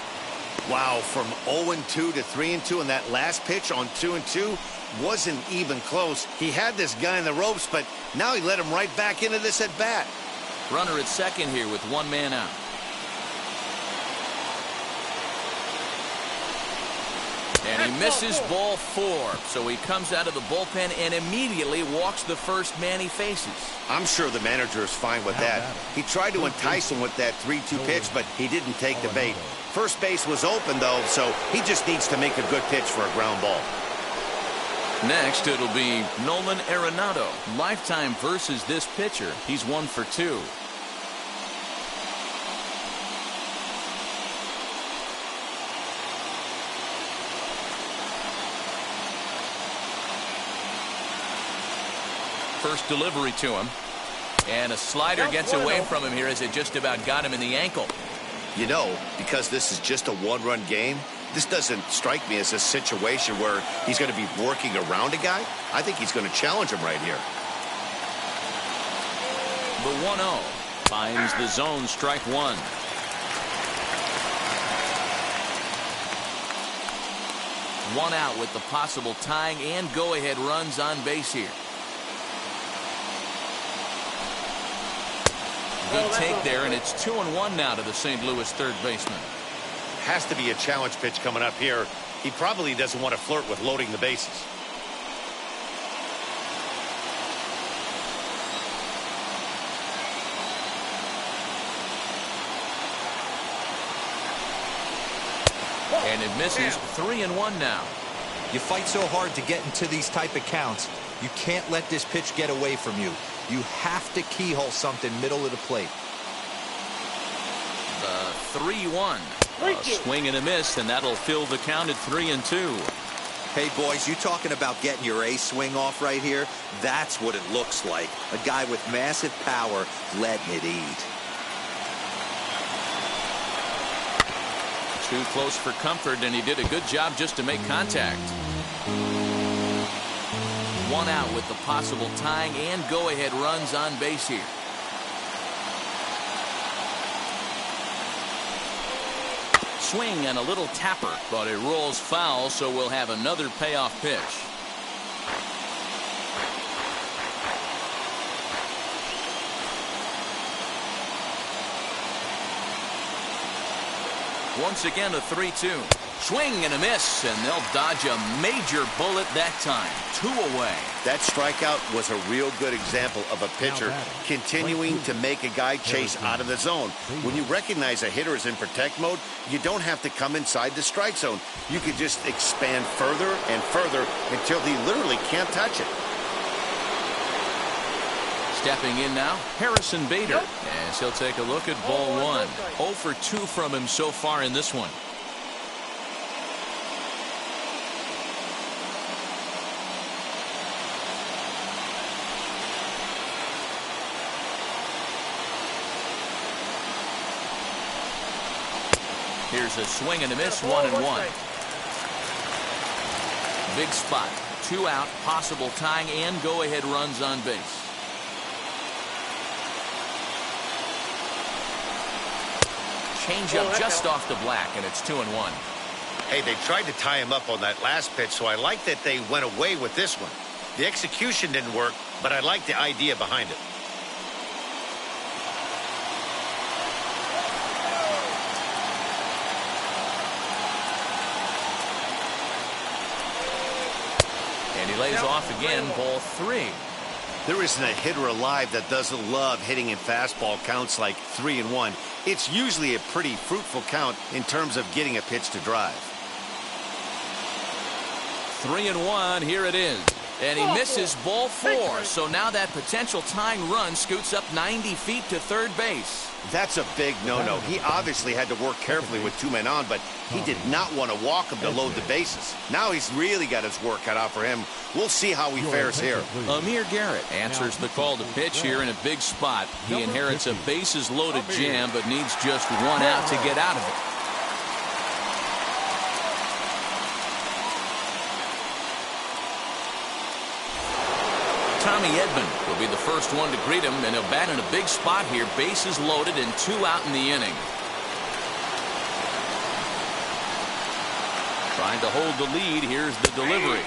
Wow, from 0-2 to 3-2, and that last pitch on 2-2 wasn't even close. He had this guy in the ropes, but now he let him right back into this at bat. Runner at second here with 1 man out. And he misses ball 4, so he comes out of the bullpen and immediately walks the first man he faces. I'm sure the manager is fine with that. He tried to entice him with that 3-2 pitch, but he didn't take the bait. First base was open, though, so he just needs to make a good pitch for a ground ball. Next, it'll be Nolan Arenado. Lifetime versus this pitcher. He's 1 for 2. First delivery to him. And a slider gets away from him here as it just about got him in the ankle. You know, because this is just a one-run game, this doesn't strike me as a situation where he's going to be working around a guy. I think he's going to challenge him right here. The 1-0 finds the zone, strike 1. One out with the possible tying and go-ahead runs on base here. Good take there, and it's 2-1 now to the St. Louis third baseman. Has to be a challenge pitch coming up here. He probably doesn't want to flirt with loading the bases. And it misses. 3-1 now. You fight so hard to get into these type of counts. You can't let this pitch get away from you. You have to keyhole something middle of the plate. The 3-1. A swing and a miss, and that'll fill the count at 3-2. Hey, boys, you talking about getting your A swing off right here? That's what it looks like. A guy with massive power letting it eat. Too close for comfort, and he did a good job just to make contact. One out with the possible tying and go-ahead runs on base here. Swing and a little tapper, but it rolls foul, so we'll have another payoff pitch. Once again, a 3-2. Swing and a miss, and they'll dodge a major bullet that time. 2 away. That strikeout was a real good example of a pitcher continuing to make a guy chase out of the zone. When you recognize a hitter is in protect mode, you don't have to come inside the strike zone. You can just expand further and further until he literally can't touch it. Stepping in now, Harrison Bader. As he'll take a look at ball 1. 0 for 2 from him so far in this one. Here's a swing and a miss, 1-1. Big spot, 2 out, possible tying and go-ahead runs on base. Changeup just off the black, and it's 2-1. Hey, they tried to tie him up on that last pitch, so I like that they went away with this one. The execution didn't work, but I like the idea behind it. And he lays off again, ball 3. There isn't a hitter alive that doesn't love hitting in fastball counts like 3-1. It's usually a pretty fruitful count in terms of getting a pitch to drive. 3-1, here it is. And he misses ball 4. So now that potential tying run scoots up 90 feet to third base. That's a big no-no. He obviously had to work carefully with 2 men on, but he did not want to walk him to load the bases. Now he's really got his work cut out for him. We'll see how he fares here. Amir Garrett answers the call to pitch here in a big spot. He inherits a bases-loaded jam, but needs just 1 out to get out of it. Tommy Edman will be the first one to greet him, and he'll bat in a big spot here. Bases loaded and 2 out in the inning. Trying to hold the lead. Here's the delivery.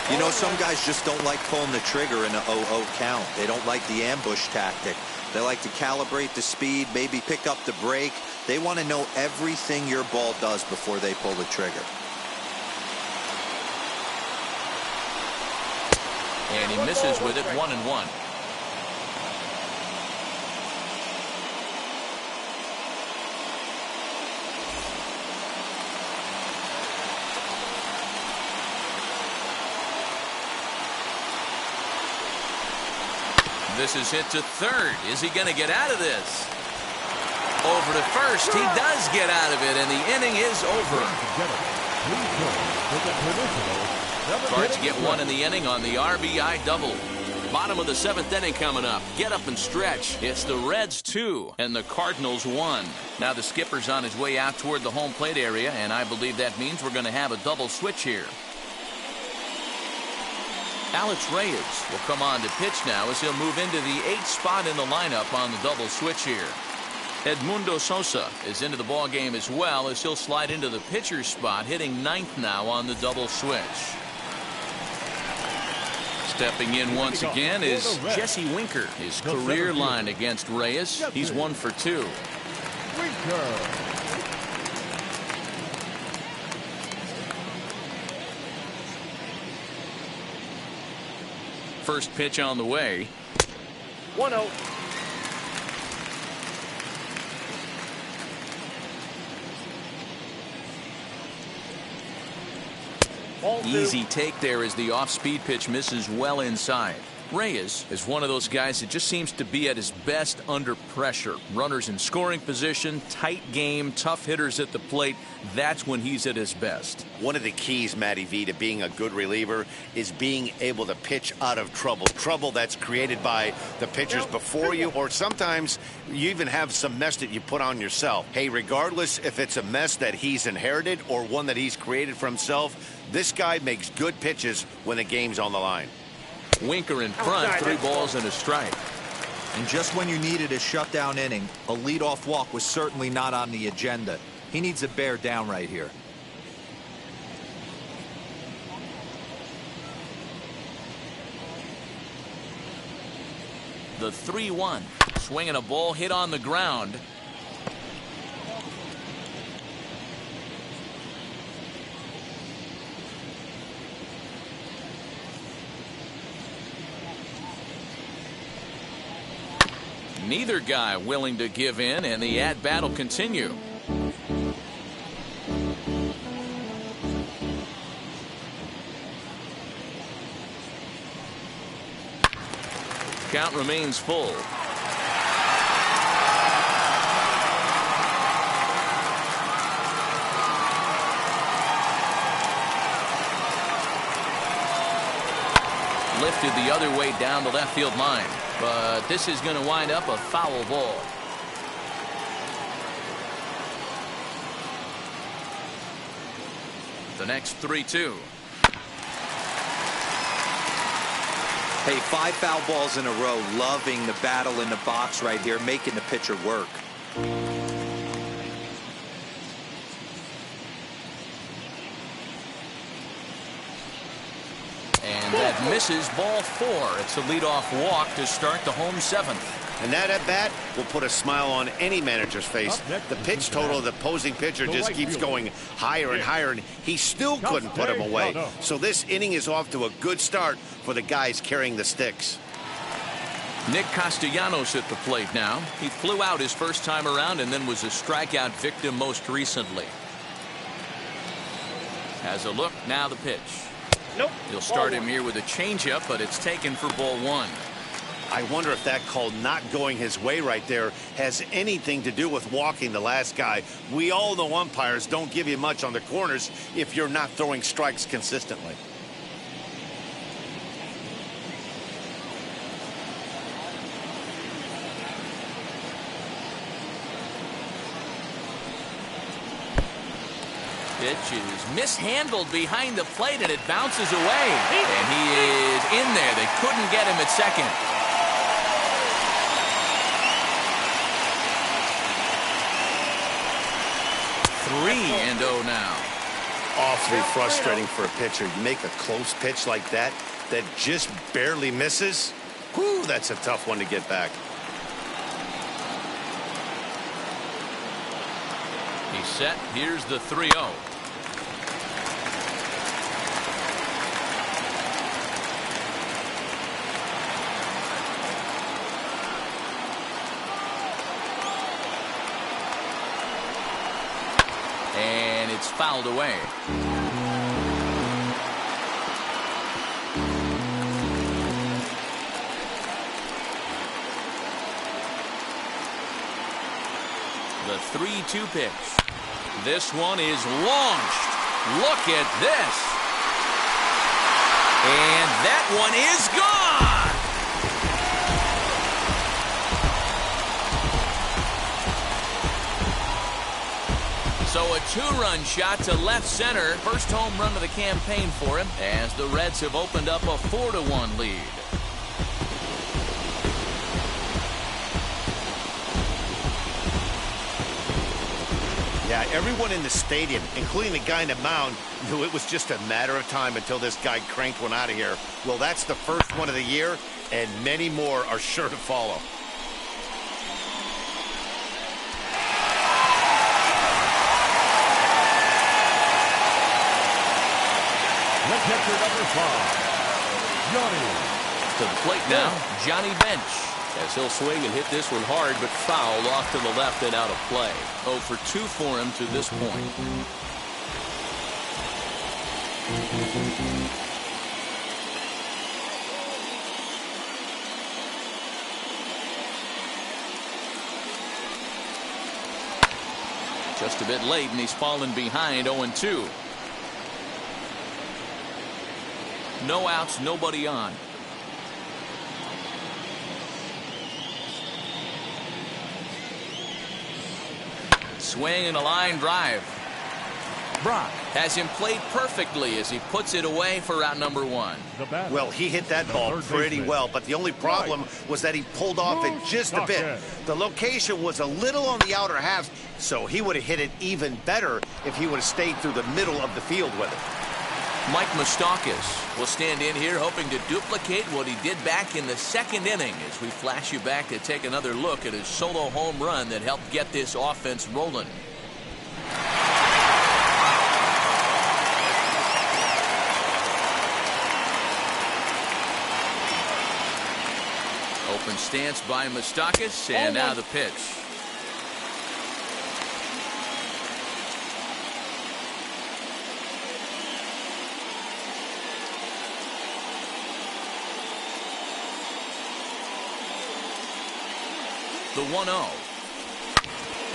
You know, some guys just don't like pulling the trigger in an 0-0 count. They don't like the ambush tactic. They like to calibrate the speed, maybe pick up the break. They want to know everything your ball does before they pull the trigger. And he misses with it, 1-1. This is hit to third. Is he going to get out of this? Over to first. He does get out of it, and the inning is over. Cards get 1 in the inning on the RBI double. Bottom of the 7th inning coming up. Get up and stretch. It's the Reds 2 and the Cardinals 1. Now the skipper's on his way out toward the home plate area, and I believe that means we're going to have a double switch here. Alex Reyes will come on to pitch now as he'll move into the 8th spot in the lineup on the double switch here. Edmundo Sosa is into the ball game as well as he'll slide into the pitcher's spot, hitting 9th now on the double switch. Stepping in once again is Jesse Winker. His career line against Reyes. He's 1 for 2. First pitch on the way. 1-0. Easy take there as the off-speed pitch misses well inside. Reyes is one of those guys that just seems to be at his best under pressure. Runners in scoring position, tight game, tough hitters at the plate. That's when he's at his best. One of the keys, Matty V, to being a good reliever is being able to pitch out of trouble. Trouble that's created by the pitchers before you, or sometimes you even have some mess that you put on yourself. Hey, regardless if it's a mess that he's inherited or one that he's created for himself, this guy makes good pitches when the game's on the line. Winker in front, 3 balls and a strike. And just when you needed a shutdown inning, a leadoff walk was certainly not on the agenda. He needs to bear down right here. The 3-1. Swinging a ball hit on the ground. Neither guy willing to give in, and the at-bat will continue. Count remains full. Lifted the other way down the left field line, but this is going to wind up a foul ball. The next 3-2. Hey, 5 foul balls in a row. Loving the battle in the box right here, making the pitcher work. And that misses, ball 4. It's a leadoff walk to start the home 7th. And that at bat will put a smile on any manager's face. The pitch total of the opposing pitcher just keeps going higher and higher, and he still couldn't put him away. So this inning is off to a good start for the guys carrying the sticks. Nick Castellanos at the plate now. He flew out his first time around and then was a strikeout victim most recently. Has a look, now the pitch. Nope. He'll start him here with a changeup, but it's taken for ball 1. I wonder if that call not going his way right there has anything to do with walking the last guy. We all know umpires don't give you much on the corners if you're not throwing strikes consistently. Pitch is mishandled behind the plate, and it bounces away. And he is in there. They couldn't get him at second. 3-0 now. Awfully frustrating for a pitcher. You make a close pitch like that just barely misses. Whew, that's a tough one to get back. He's set. Here's the 3-0. And it's fouled away. The 3-2 pitch. This one is launched. Look at this. And that one is gone. So a 2-run shot to left center. First home run of the campaign for him as the Reds have opened up a 4-1 lead. Yeah, everyone in the stadium, including the guy in the mound, knew it was just a matter of time until this guy cranked one out of here. Well, that's the first one of the year, and many more are sure to follow. The catcher, number 5, Johnny. To the plate now, Johnny Bench. As he'll swing and hit this one hard, but foul off to the left and out of play. 0 for 2 for him to this point. Just a bit late, and he's fallen behind 0-2. No outs, nobody on. Swing and a line drive. Brock has him played perfectly as he puts it away for out number 1. Well, he hit that ball pretty well, but the only problem was that he pulled off it just a bit. The location was a little on the outer half, so he would have hit it even better if he would have stayed through the middle of the field with it. Mike Moustakas will stand in here hoping to duplicate what he did back in the 2nd inning as we flash you back to take another look at his solo home run that helped get this offense rolling. Open stance by Moustakas, and now the pitch. The 1-0.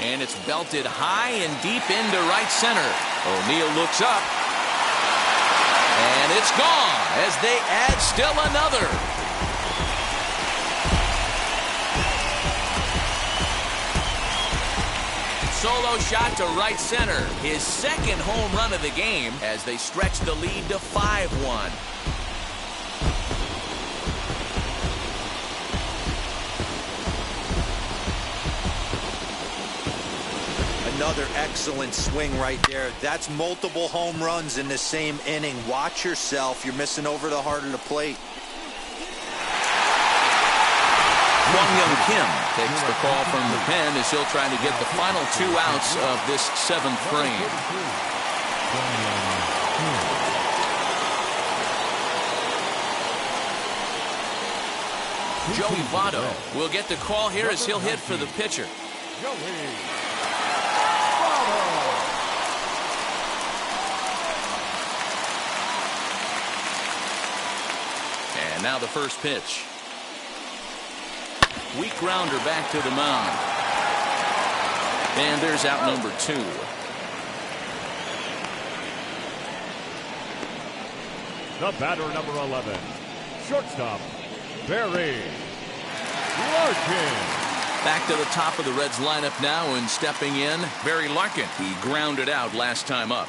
And it's belted high and deep into right center. O'Neill looks up. And it's gone as they add still another. Solo shot to right center. His second home run of the game as they stretch the lead to 5-1. Another excellent swing right there. That's multiple home runs in the same inning. Watch yourself. You're missing over the heart of the plate. Kwang-Hyun Kim takes the call from the pen as he'll try to get the final 2 outs of this 7th frame. Joey Votto will get the call here as he'll hit for the pitcher. And now the first pitch. Weak grounder back to the mound. And there's out number 2. The batter, number 11, shortstop, Barry Larkin. Back to the top of the Reds lineup now, and stepping in, Barry Larkin. He grounded out last time up.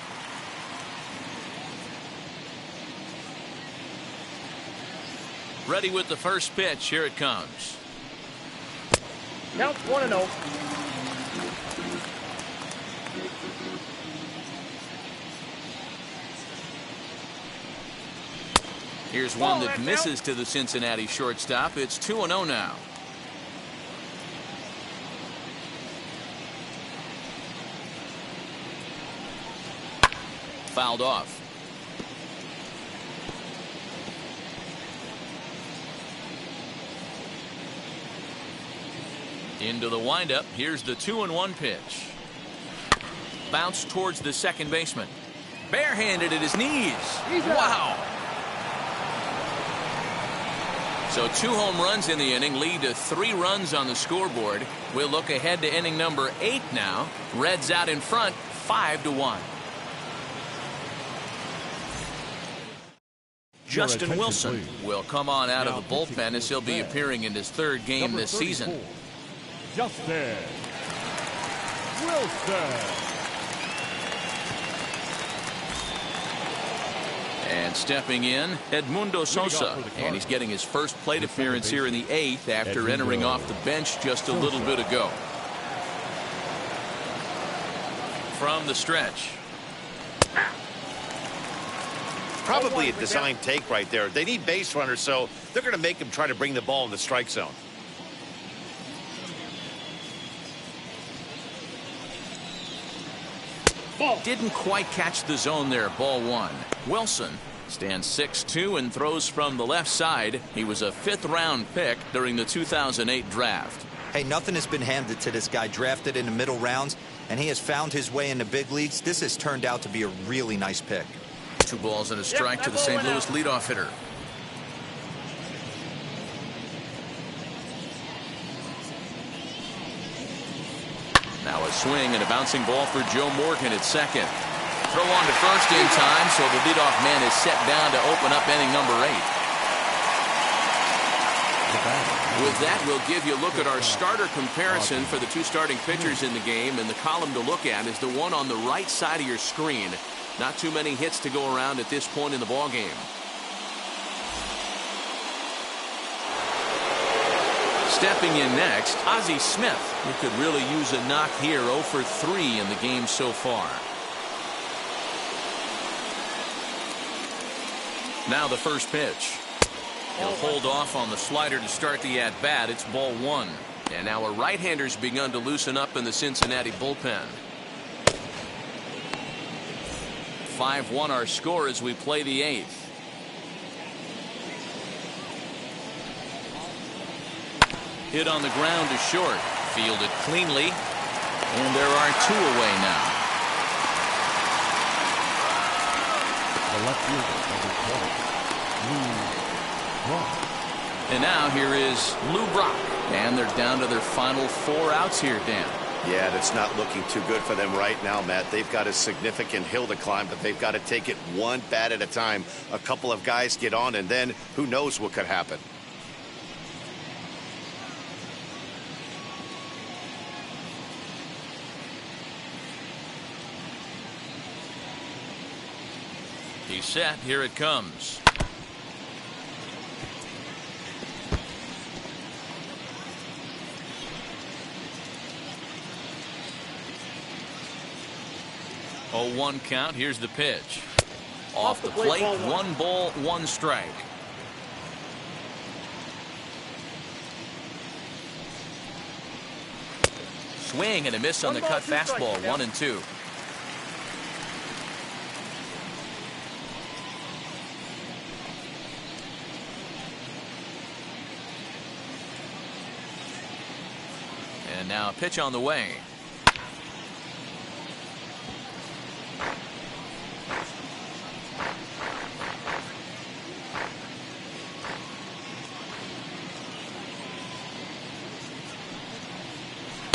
Ready with the first pitch. Here it comes. Counts 1-0. Here's one that misses to the Cincinnati shortstop. It's 2-0 now. Fouled off. Into the windup. Here's the 2-1 pitch. Bounce towards the second baseman. Barehanded at his knees. Wow. So 2 home runs in the inning lead to 3 runs on the scoreboard. We'll look ahead to inning number 8 now. Reds out in front 5-1. Justin Wilson will come on out of the bullpen as he'll be appearing in his 3rd game this season. Justin Wilson. And stepping in, Edmundo Sosa. And he's getting his first plate appearance here in the 8th after entering off the bench just a little bit ago. From the stretch. Probably a design take right there. They need base runners, so they're going to make him try to bring the ball in the strike zone. Didn't quite catch the zone there. Ball 1. Wilson stands 6'2" and throws from the left side. He was a 5th round pick during the 2008 draft. Hey, nothing has been handed to this guy. Drafted in the middle rounds, and he has found his way in the big leagues. This has turned out to be a really nice pick. 2 balls and a strike to the St. Louis leadoff hitter. Now a swing and a bouncing ball for Joe Morgan at second. Throw on to first in time, so the leadoff man is set down to open up inning number 8. With that, we'll give you a look at our starter comparison for the 2 starting pitchers in the game, and the column to look at is the one on the right side of your screen. Not too many hits to go around at this point in the ball game. Stepping in next, Ozzie Smith, who could really use a knock here. 0 for 3 in the game so far. Now the first pitch. He'll hold off on the slider to start the at-bat. It's ball 1. And now a right-hander's begun to loosen up in the Cincinnati bullpen. 5-1 our score as we play the 8th. Hit on the ground to short. Fielded cleanly. And there are 2 away now. The left fielder, number 20, Lou Brock. And now here is Lou Brock. And they're down to their final 4 outs here, Dan. Yeah, that's not looking too good for them right now, Matt. They've got a significant hill to climb, but they've got to take it one bat at a time. A couple of guys get on, and then who knows what could happen. He's set. Here it comes. Oh, 1 count. Here's the pitch. Off the plate. 1 ball, 1 strike. Swing and a miss on the cut fastball. 1-2. And now a pitch on the way.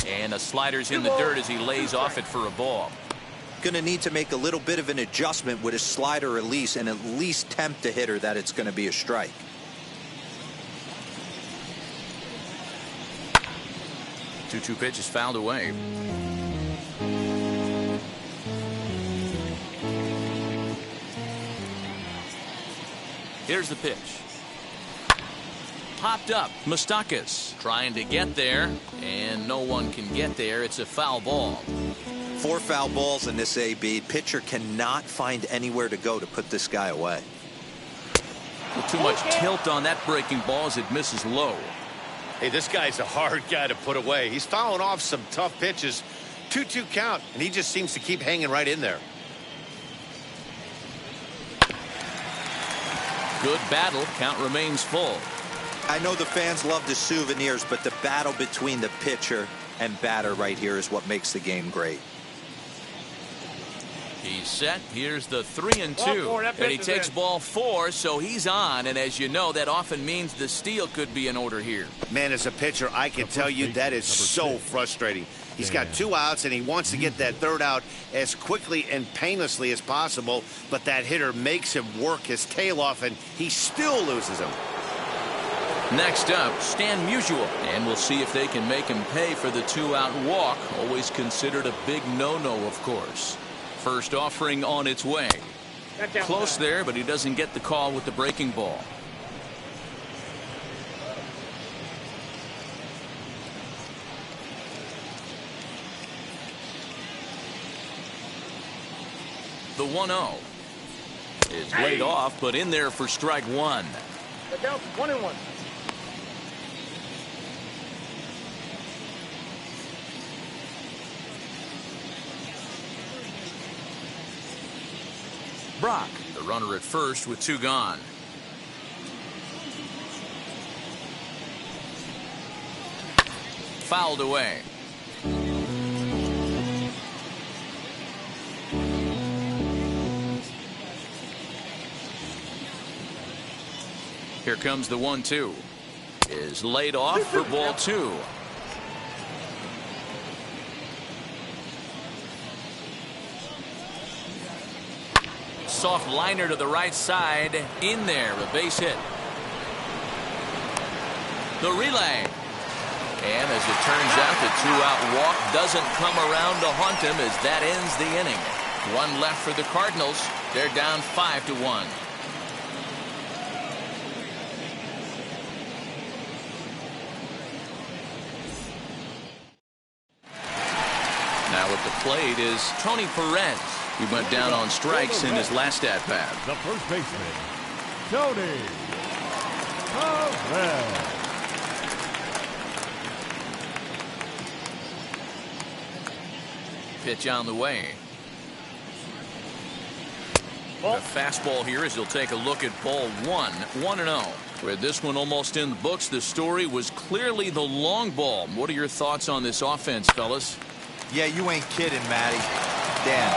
And the slider's in the dirt as he lays off it for a ball. Going to need to make a little bit of an adjustment with his slider release and at least tempt the hitter that it's going to be a strike. Two pitch is fouled away. Here's the pitch. Popped up. Moustakas trying to get there, and no one can get there. It's a foul ball. 4 foul balls in this AB. Pitcher cannot find anywhere to go to put this guy away. Too much tilt on that breaking ball as it misses low. Hey, this guy's a hard guy to put away. He's fouling off some tough pitches. 2-2 count, and he just seems to keep hanging right in there. Good battle. Count remains full. I know the fans love the souvenirs, but the battle between the pitcher and batter right here is what makes the game great. He's set. Here's the 3-2. And he takes ball 4, so he's on. And as you know, that often means the steal could be in order here. Man, as a pitcher, I can tell you that is so frustrating. He's got 2 outs, and he wants to get that 3rd out as quickly and painlessly as possible. But that hitter makes him work his tail off, and he still loses him. Next up, Stan Musial. And we'll see if they can make him pay for the 2-out walk. Always considered a big no-no, of course. First offering on its way. Close there, but he doesn't get the call with the breaking ball. The 1-0 is laid off, but in there for strike 1. Down 1-1. Brock, the runner at first with 2 gone. Fouled away. Here comes the 1-2. Is laid off for ball 2. Soft liner to the right side. In there, a base hit. The relay. And as it turns out, the 2-out walk doesn't come around to haunt him as that ends the inning. 1 left for the Cardinals. They're down 5-1. Now at the plate is Tony Perez. He went down on strikes in his last at-bat. The first baseman, Tony Perez. Pitch on the way. The fastball here as he'll take a look at ball one. 1-0. With this one almost in the books, the story was clearly the long ball. What are your thoughts on this offense, fellas? Yeah, you ain't kidding, Matty. Dan,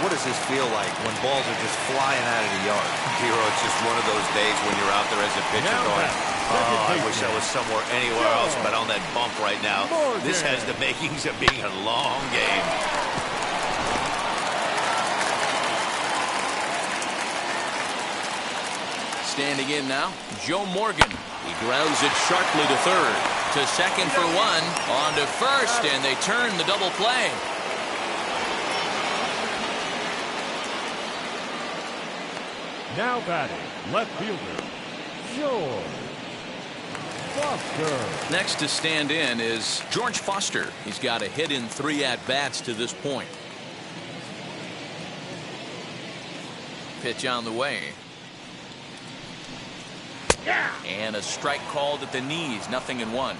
what does this feel like when balls are just flying out of the yard? Hero, it's just one of those days when you're out there as a pitcher going, oh, I wish I was somewhere anywhere else but on that bump right now. This has the makings of being a long game. Standing in now, Joe Morgan. He grounds it sharply to third. To second for one. On to first, and they turn the double play. Now batting, left fielder, George Foster. Next to stand in is George Foster. He's got a hit in 3 at-bats to this point. Pitch on the way. And a strike called at the knees. 0-1.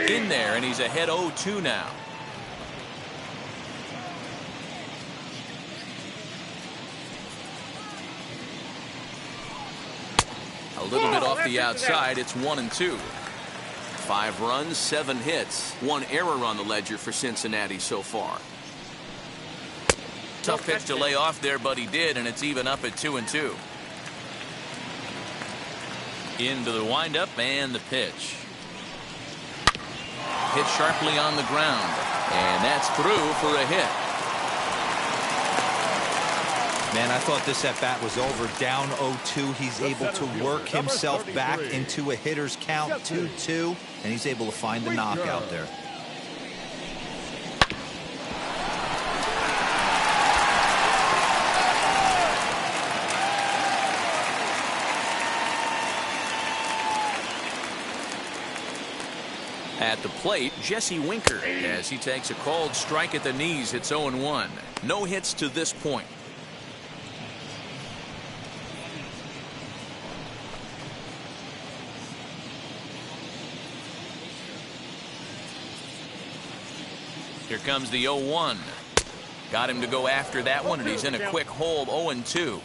In there, and he's ahead 0-2 now. A little bit off the outside. It's 1-2. 5 runs, 7 hits, 1 error on the ledger for Cincinnati so far. Tough pitch to lay off there, but he did, and it's even up at 2-2. Into the windup and the pitch. Hit sharply on the ground, and that's through for a hit. Man, I thought this at-bat was over. Down 0-2. He's able to work himself back into a hitter's count, 2-2, and he's able to find the knockout there. At the plate, Jesse Winker, as he takes a called strike at the knees. It's 0-1. No hits to this point. Here comes the 0-1. Got him to go after that one, and he's in a quick hole. 0-2.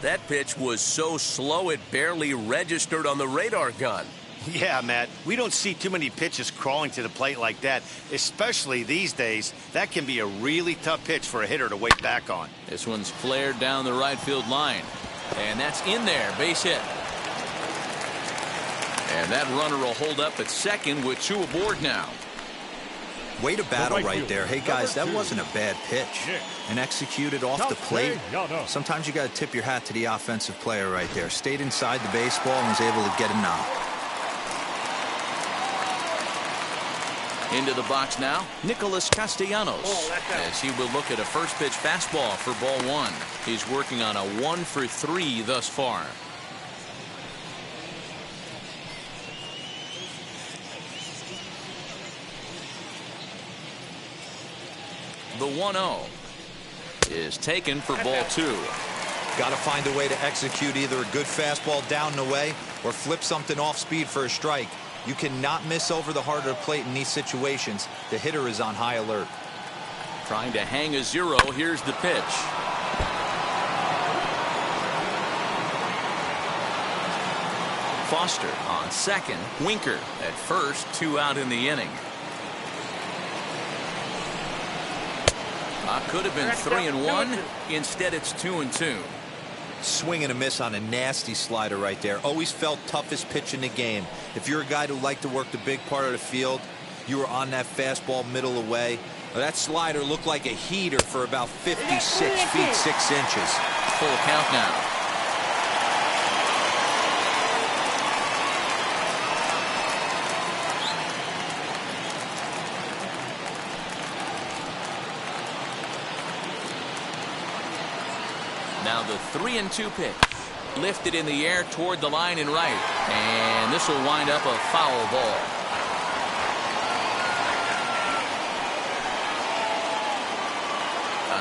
That pitch was so slow it barely registered on the radar gun. Yeah, Matt, we don't see too many pitches crawling to the plate like that, especially these days. That can be a really tough pitch for a hitter to wait back on. This one's flared down the right field line, and that's in there. Base hit. And that runner will hold up at second with 2 aboard now. Way to battle right there. Hey, guys, that wasn't a bad pitch. And executed off the plate. Sometimes you got to tip your hat to the offensive player right there. Stayed inside the baseball and was able to get a knock. Into the box now, Nicholas Castellanos, as he will look at a first pitch fastball for ball 1. He's working on a 1 for 3 thus far. The 1-0 is taken for ball 2. Got to find a way to execute either a good fastball down and away or flip something off speed for a strike. You cannot miss over the heart of the plate in these situations. The hitter is on high alert. Trying to hang a 0. Here's the pitch. Foster on second. Winker at first. 2 out in the inning. Could have been 3-1. Instead, it's 2-2. Swing and a miss on a nasty slider right there. Always felt toughest pitch in the game. If you're a guy who liked to work the big part of the field, you were on that fastball middle away. That slider looked like a heater for about 56 feet 6 inches. Full count now. Now the 3-2 pitch. Lifted in the air toward the line and right. And this will wind up a foul ball.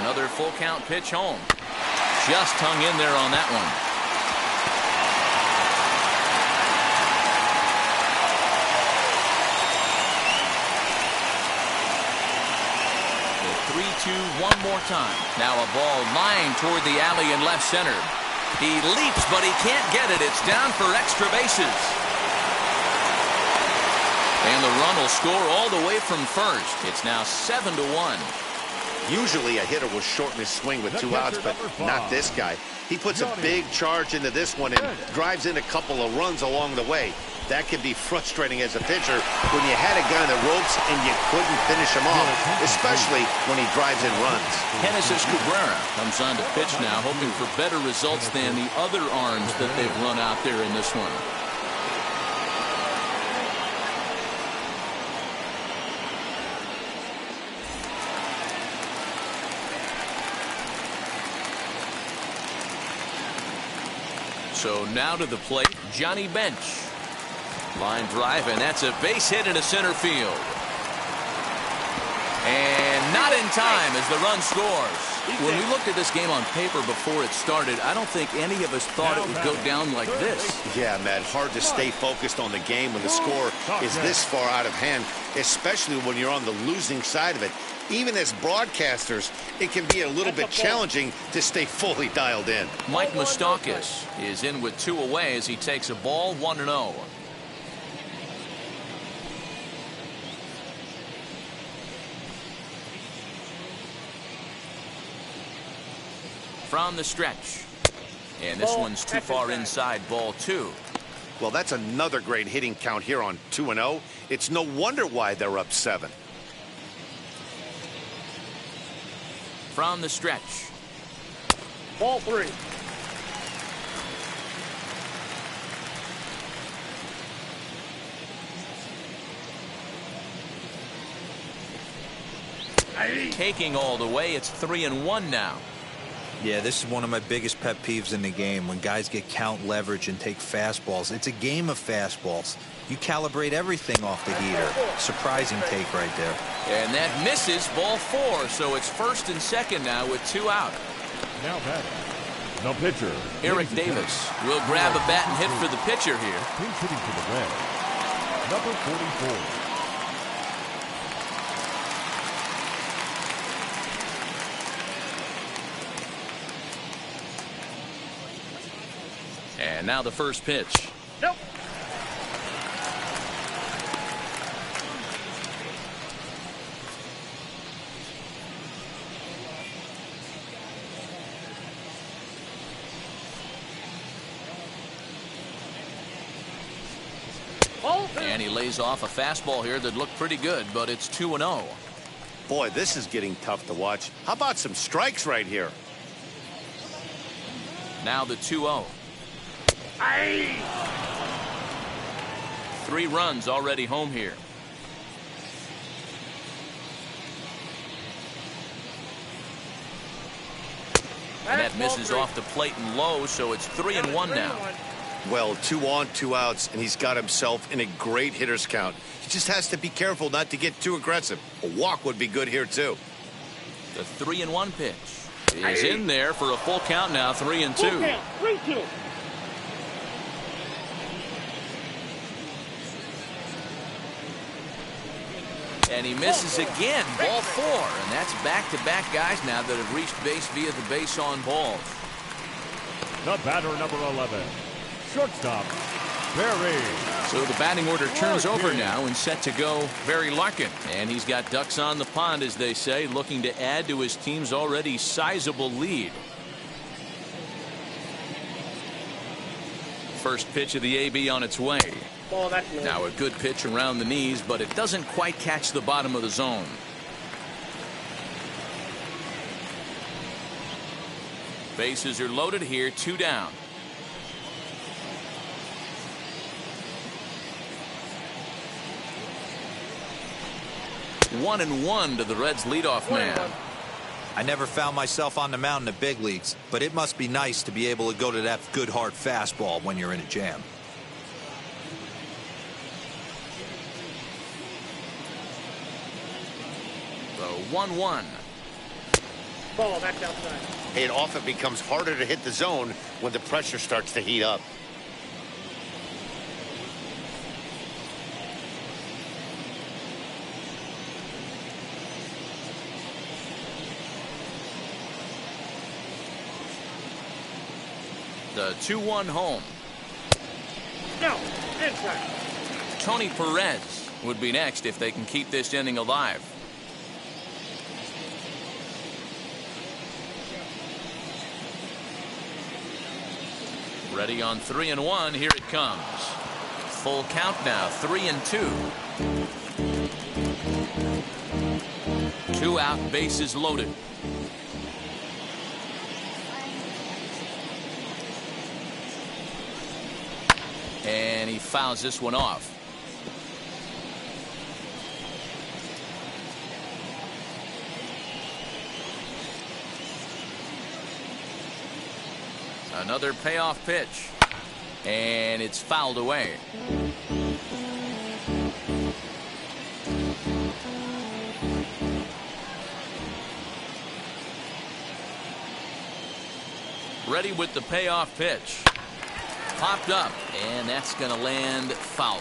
Another full count pitch home. Just hung in there on that one. 3-2 one more time. Now a ball lined toward the alley in left center. He leaps, but he can't get it. It's down for extra bases. And the run will score all the way from first. It's now 7-1. Usually a hitter will shorten his swing with 2 outs, but not this guy. He puts a big charge into this one and drives in a couple of runs along the way. That can be frustrating as a pitcher when you had a guy on the ropes and you couldn't finish him off, especially when he drives in runs. Genesis Cabrera comes on to pitch now, hoping for better results than the other arms that they've run out there in this one. So now to the plate, Johnny Bench. Line drive, and that's a base hit into center field. And not in time as the run scores. When we looked at this game on paper before it started, I don't think any of us thought it would go down like this. Yeah, Matt, hard to stay focused on the game when the score is this far out of hand, especially when you're on the losing side of it. Even as broadcasters, it can be a little bit challenging to stay fully dialed in. Mike Moustakas is in with 2 away as he takes a ball, 1-0. From the stretch. And this one's too far inside, ball 2. Well, that's another great hitting count here on 2-0. It's no wonder why they're up 7. From the stretch. Ball 3. Taking all the way, it's 3-1 now. Yeah, this is one of my biggest pet peeves in the game, when guys get count leverage and take fastballs. It's a game of fastballs. You calibrate everything off the heater. Surprising take right there. And that misses, ball 4, so it's first and second now with 2 out. Now batting, the pitcher, Eric Davis will grab a bat and hit for the pitcher here. Pinch hitting for the Reds, number 44. And now the first pitch. Nope. And he lays off a fastball here that looked pretty good, but it's 2-0. Boy, this is getting tough to watch. How about some strikes right here? Now the 2-0. 3 runs already home here. And that misses off the plate and low, so it's 3-1 now. Well, 2 on, 2 outs, and he's got himself in a great hitter's count. He just has to be careful not to get too aggressive. A walk would be good here, too. The 3-1 pitch is in there for a full count now, 3-2. 3-2. And he misses again, ball 4. And that's back-to-back guys now that have reached base via the base on balls. The batter, number 11, shortstop, Barry. So the batting order turns over now and set to go Barry Larkin. And he's got ducks on the pond, as they say, looking to add to his team's already sizable lead. First pitch of the AB on its way. Now a good pitch around the knees, but it doesn't quite catch the bottom of the zone. Bases are loaded here, 2 down. One and one to the Reds leadoff man. I never found myself on the mound in the big leagues, but it must be nice to be able to go to that good hard fastball when you're in a jam. The 1-1. Ball, that's outside. It often becomes harder to hit the zone when the pressure starts to heat up. The 2-1 home. No, inside. Tony Perez would be next if they can keep this inning alive. Ready on 3-1. Here it comes. Full count now. 3-2. 2 out, bases loaded. And he fouls this one off. Another payoff pitch. And it's fouled away. Ready with the payoff pitch. Popped up, and that's going to land foul.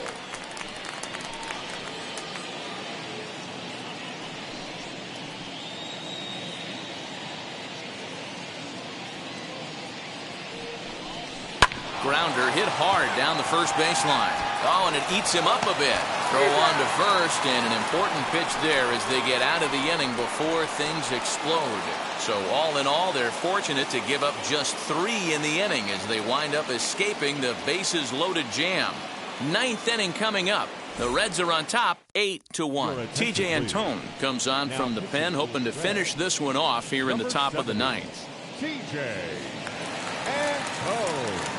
Grounder hit hard down the first baseline. Oh, and it eats him up a bit. Throw on to first, and an important pitch there as they get out of the inning before things explode. So all in all, they're fortunate to give up just 3 in the inning as they wind up escaping the bases loaded jam. 9th inning coming up. The Reds are on top 8-1. TJ Antone comes on from the pen, hoping to finish this one off here in the top of the 9th. TJ Antone.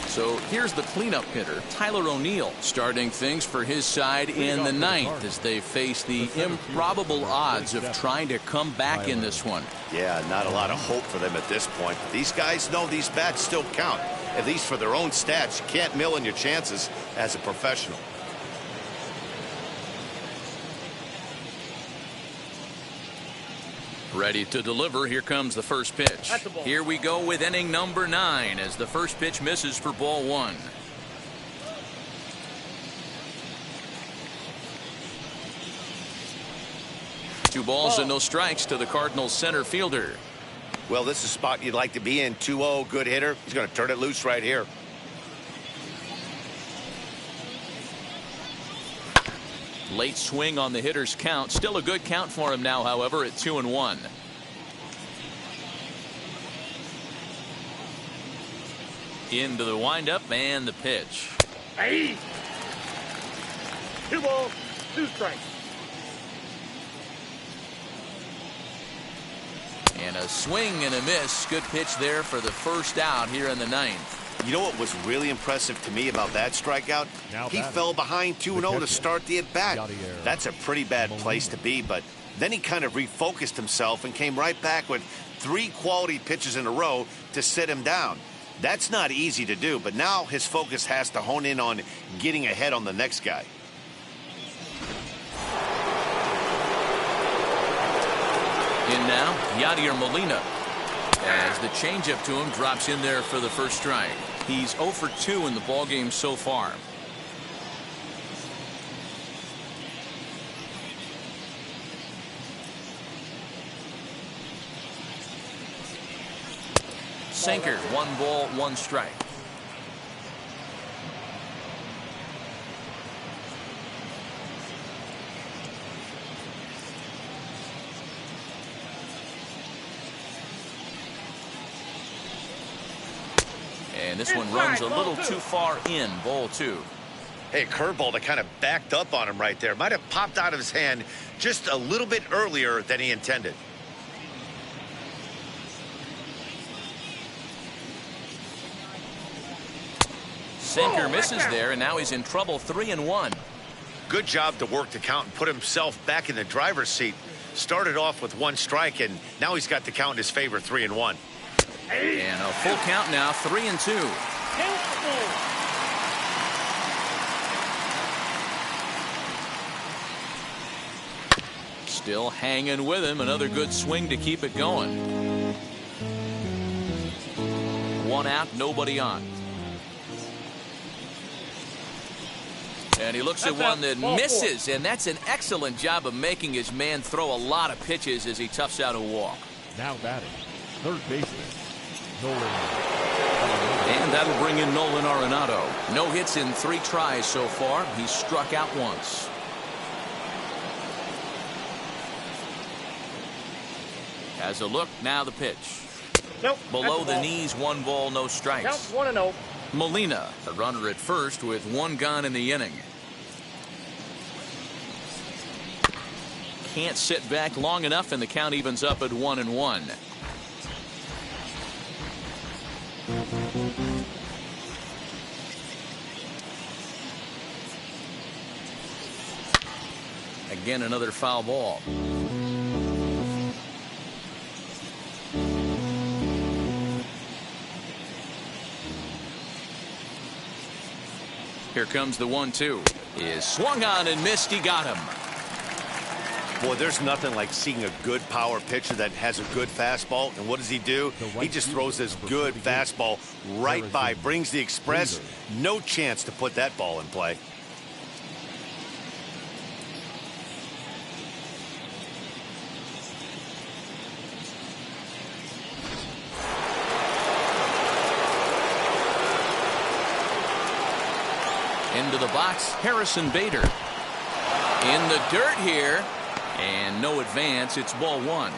So here's the cleanup hitter, Tyler O'Neill, starting things for his side in the 9th as they face the improbable odds of trying to come back in this one. Yeah, not a lot of hope for them at this point. These guys know these bats still count, at least for their own stats. You can't mill in your chances as a professional. Ready to deliver. Here comes the first pitch. Here we go with inning number 9 as the first pitch misses for ball 1. Two balls and no strikes to the Cardinals center fielder. Well, this is a spot you'd like to be in. 2-0, good hitter. He's going to turn it loose right here. Late swing on the hitter's count. Still a good count for him now, however, at 2-1. Into the windup and the pitch. Hey! 2 balls, 2 strikes. And a swing and a miss. Good pitch there for the first out here in the 9th. You know what was really impressive to me about that strikeout? He fell behind 2-0 to start the at-bat. That's a pretty bad place to be, but then he kind of refocused himself and came right back with 3 quality pitches in a row to sit him down. That's not easy to do, but now his focus has to hone in on getting ahead on the next guy. In now, Yadier Molina, as the changeup to him drops in there for the first strike. He's 0 for 2 in the ballgame so far. Sinker, 1 ball, 1 strike. And this one runs a little too far in. Ball 2. Hey, curveball that kind of backed up on him right there. Might have popped out of his hand just a little bit earlier than he intended. Sinker misses there, and now he's in trouble. 3-1. Good job to work the count and put himself back in the driver's seat. Started off with 1 strike, and now he's got the count in his favor, 3-1. And a full count now, 3-2. Still hanging with him. Another good swing to keep it going. 1 out, nobody on. And he looks at one that misses, and that's an excellent job of making his man throw a lot of pitches as he toughs out a walk. Now batting, third baseman, Nolan. And that'll bring in Nolan Arenado. No hits in 3 tries so far. He's struck out once. Has a look, now the pitch. Nope. Below that's a the ball. knees, 1 ball, no strikes. Counts 1-0. Molina, the runner at first with 1 gone in the inning. Can't sit back long enough, and the count evens up at 1-1. Again, another foul ball. Here comes the 1-2. Is swung on and missed. He got him. Boy, there's nothing like seeing a good power pitcher that has a good fastball. And what does he do? He just throws this good fastball right by, brings the express. No chance to put that ball in play. Into the box, Harrison Bader. In the dirt here. And no advance. It's ball 1.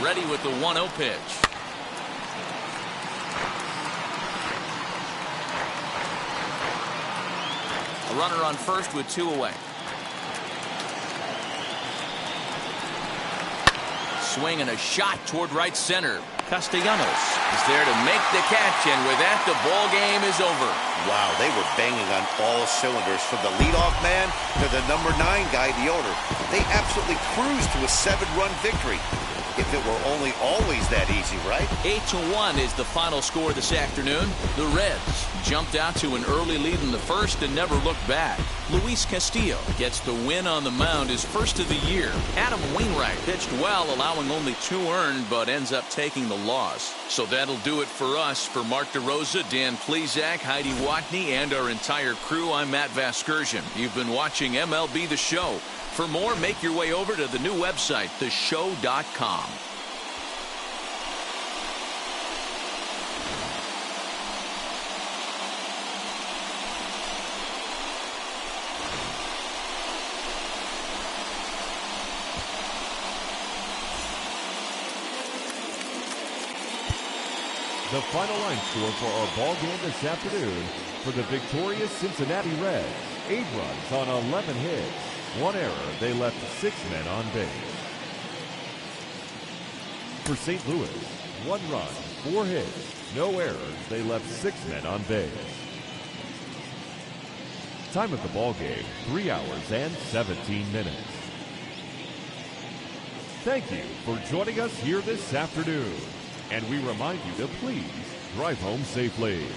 Ready with the 1-0 pitch. A runner on first with 2 away. Swing and a shot toward right center. Castellanos is there to make the catch, and with that, the ball game is over. Wow, they were banging on all cylinders, from the leadoff man to the number 9 guy, the order. They absolutely cruised to a 7-run victory. If it were only always that easy, right? 8-1 is the final score this afternoon. The Reds jumped out to an early lead in the first and never looked back. Luis Castillo gets the win on the mound, his first of the year. Adam Wainwright pitched well, allowing only 2 earned, but ends up taking the loss. So that'll do it for us. For Mark DeRosa, Dan Plesac, Heidi Watney, and our entire crew, I'm Matt Vasgersian. You've been watching MLB The Show. For more, make your way over to the new website, theshow.com. The final line score for our ball game this afternoon: for the victorious Cincinnati Reds, 8 runs on 11 hits. 1 error, they left 6 men on base. For St. Louis, 1 run, 4 hits, no errors, they left 6 men on base. Time of the ball game, 3 hours and 17 minutes. Thank you for joining us here this afternoon, and we remind you to please drive home safely.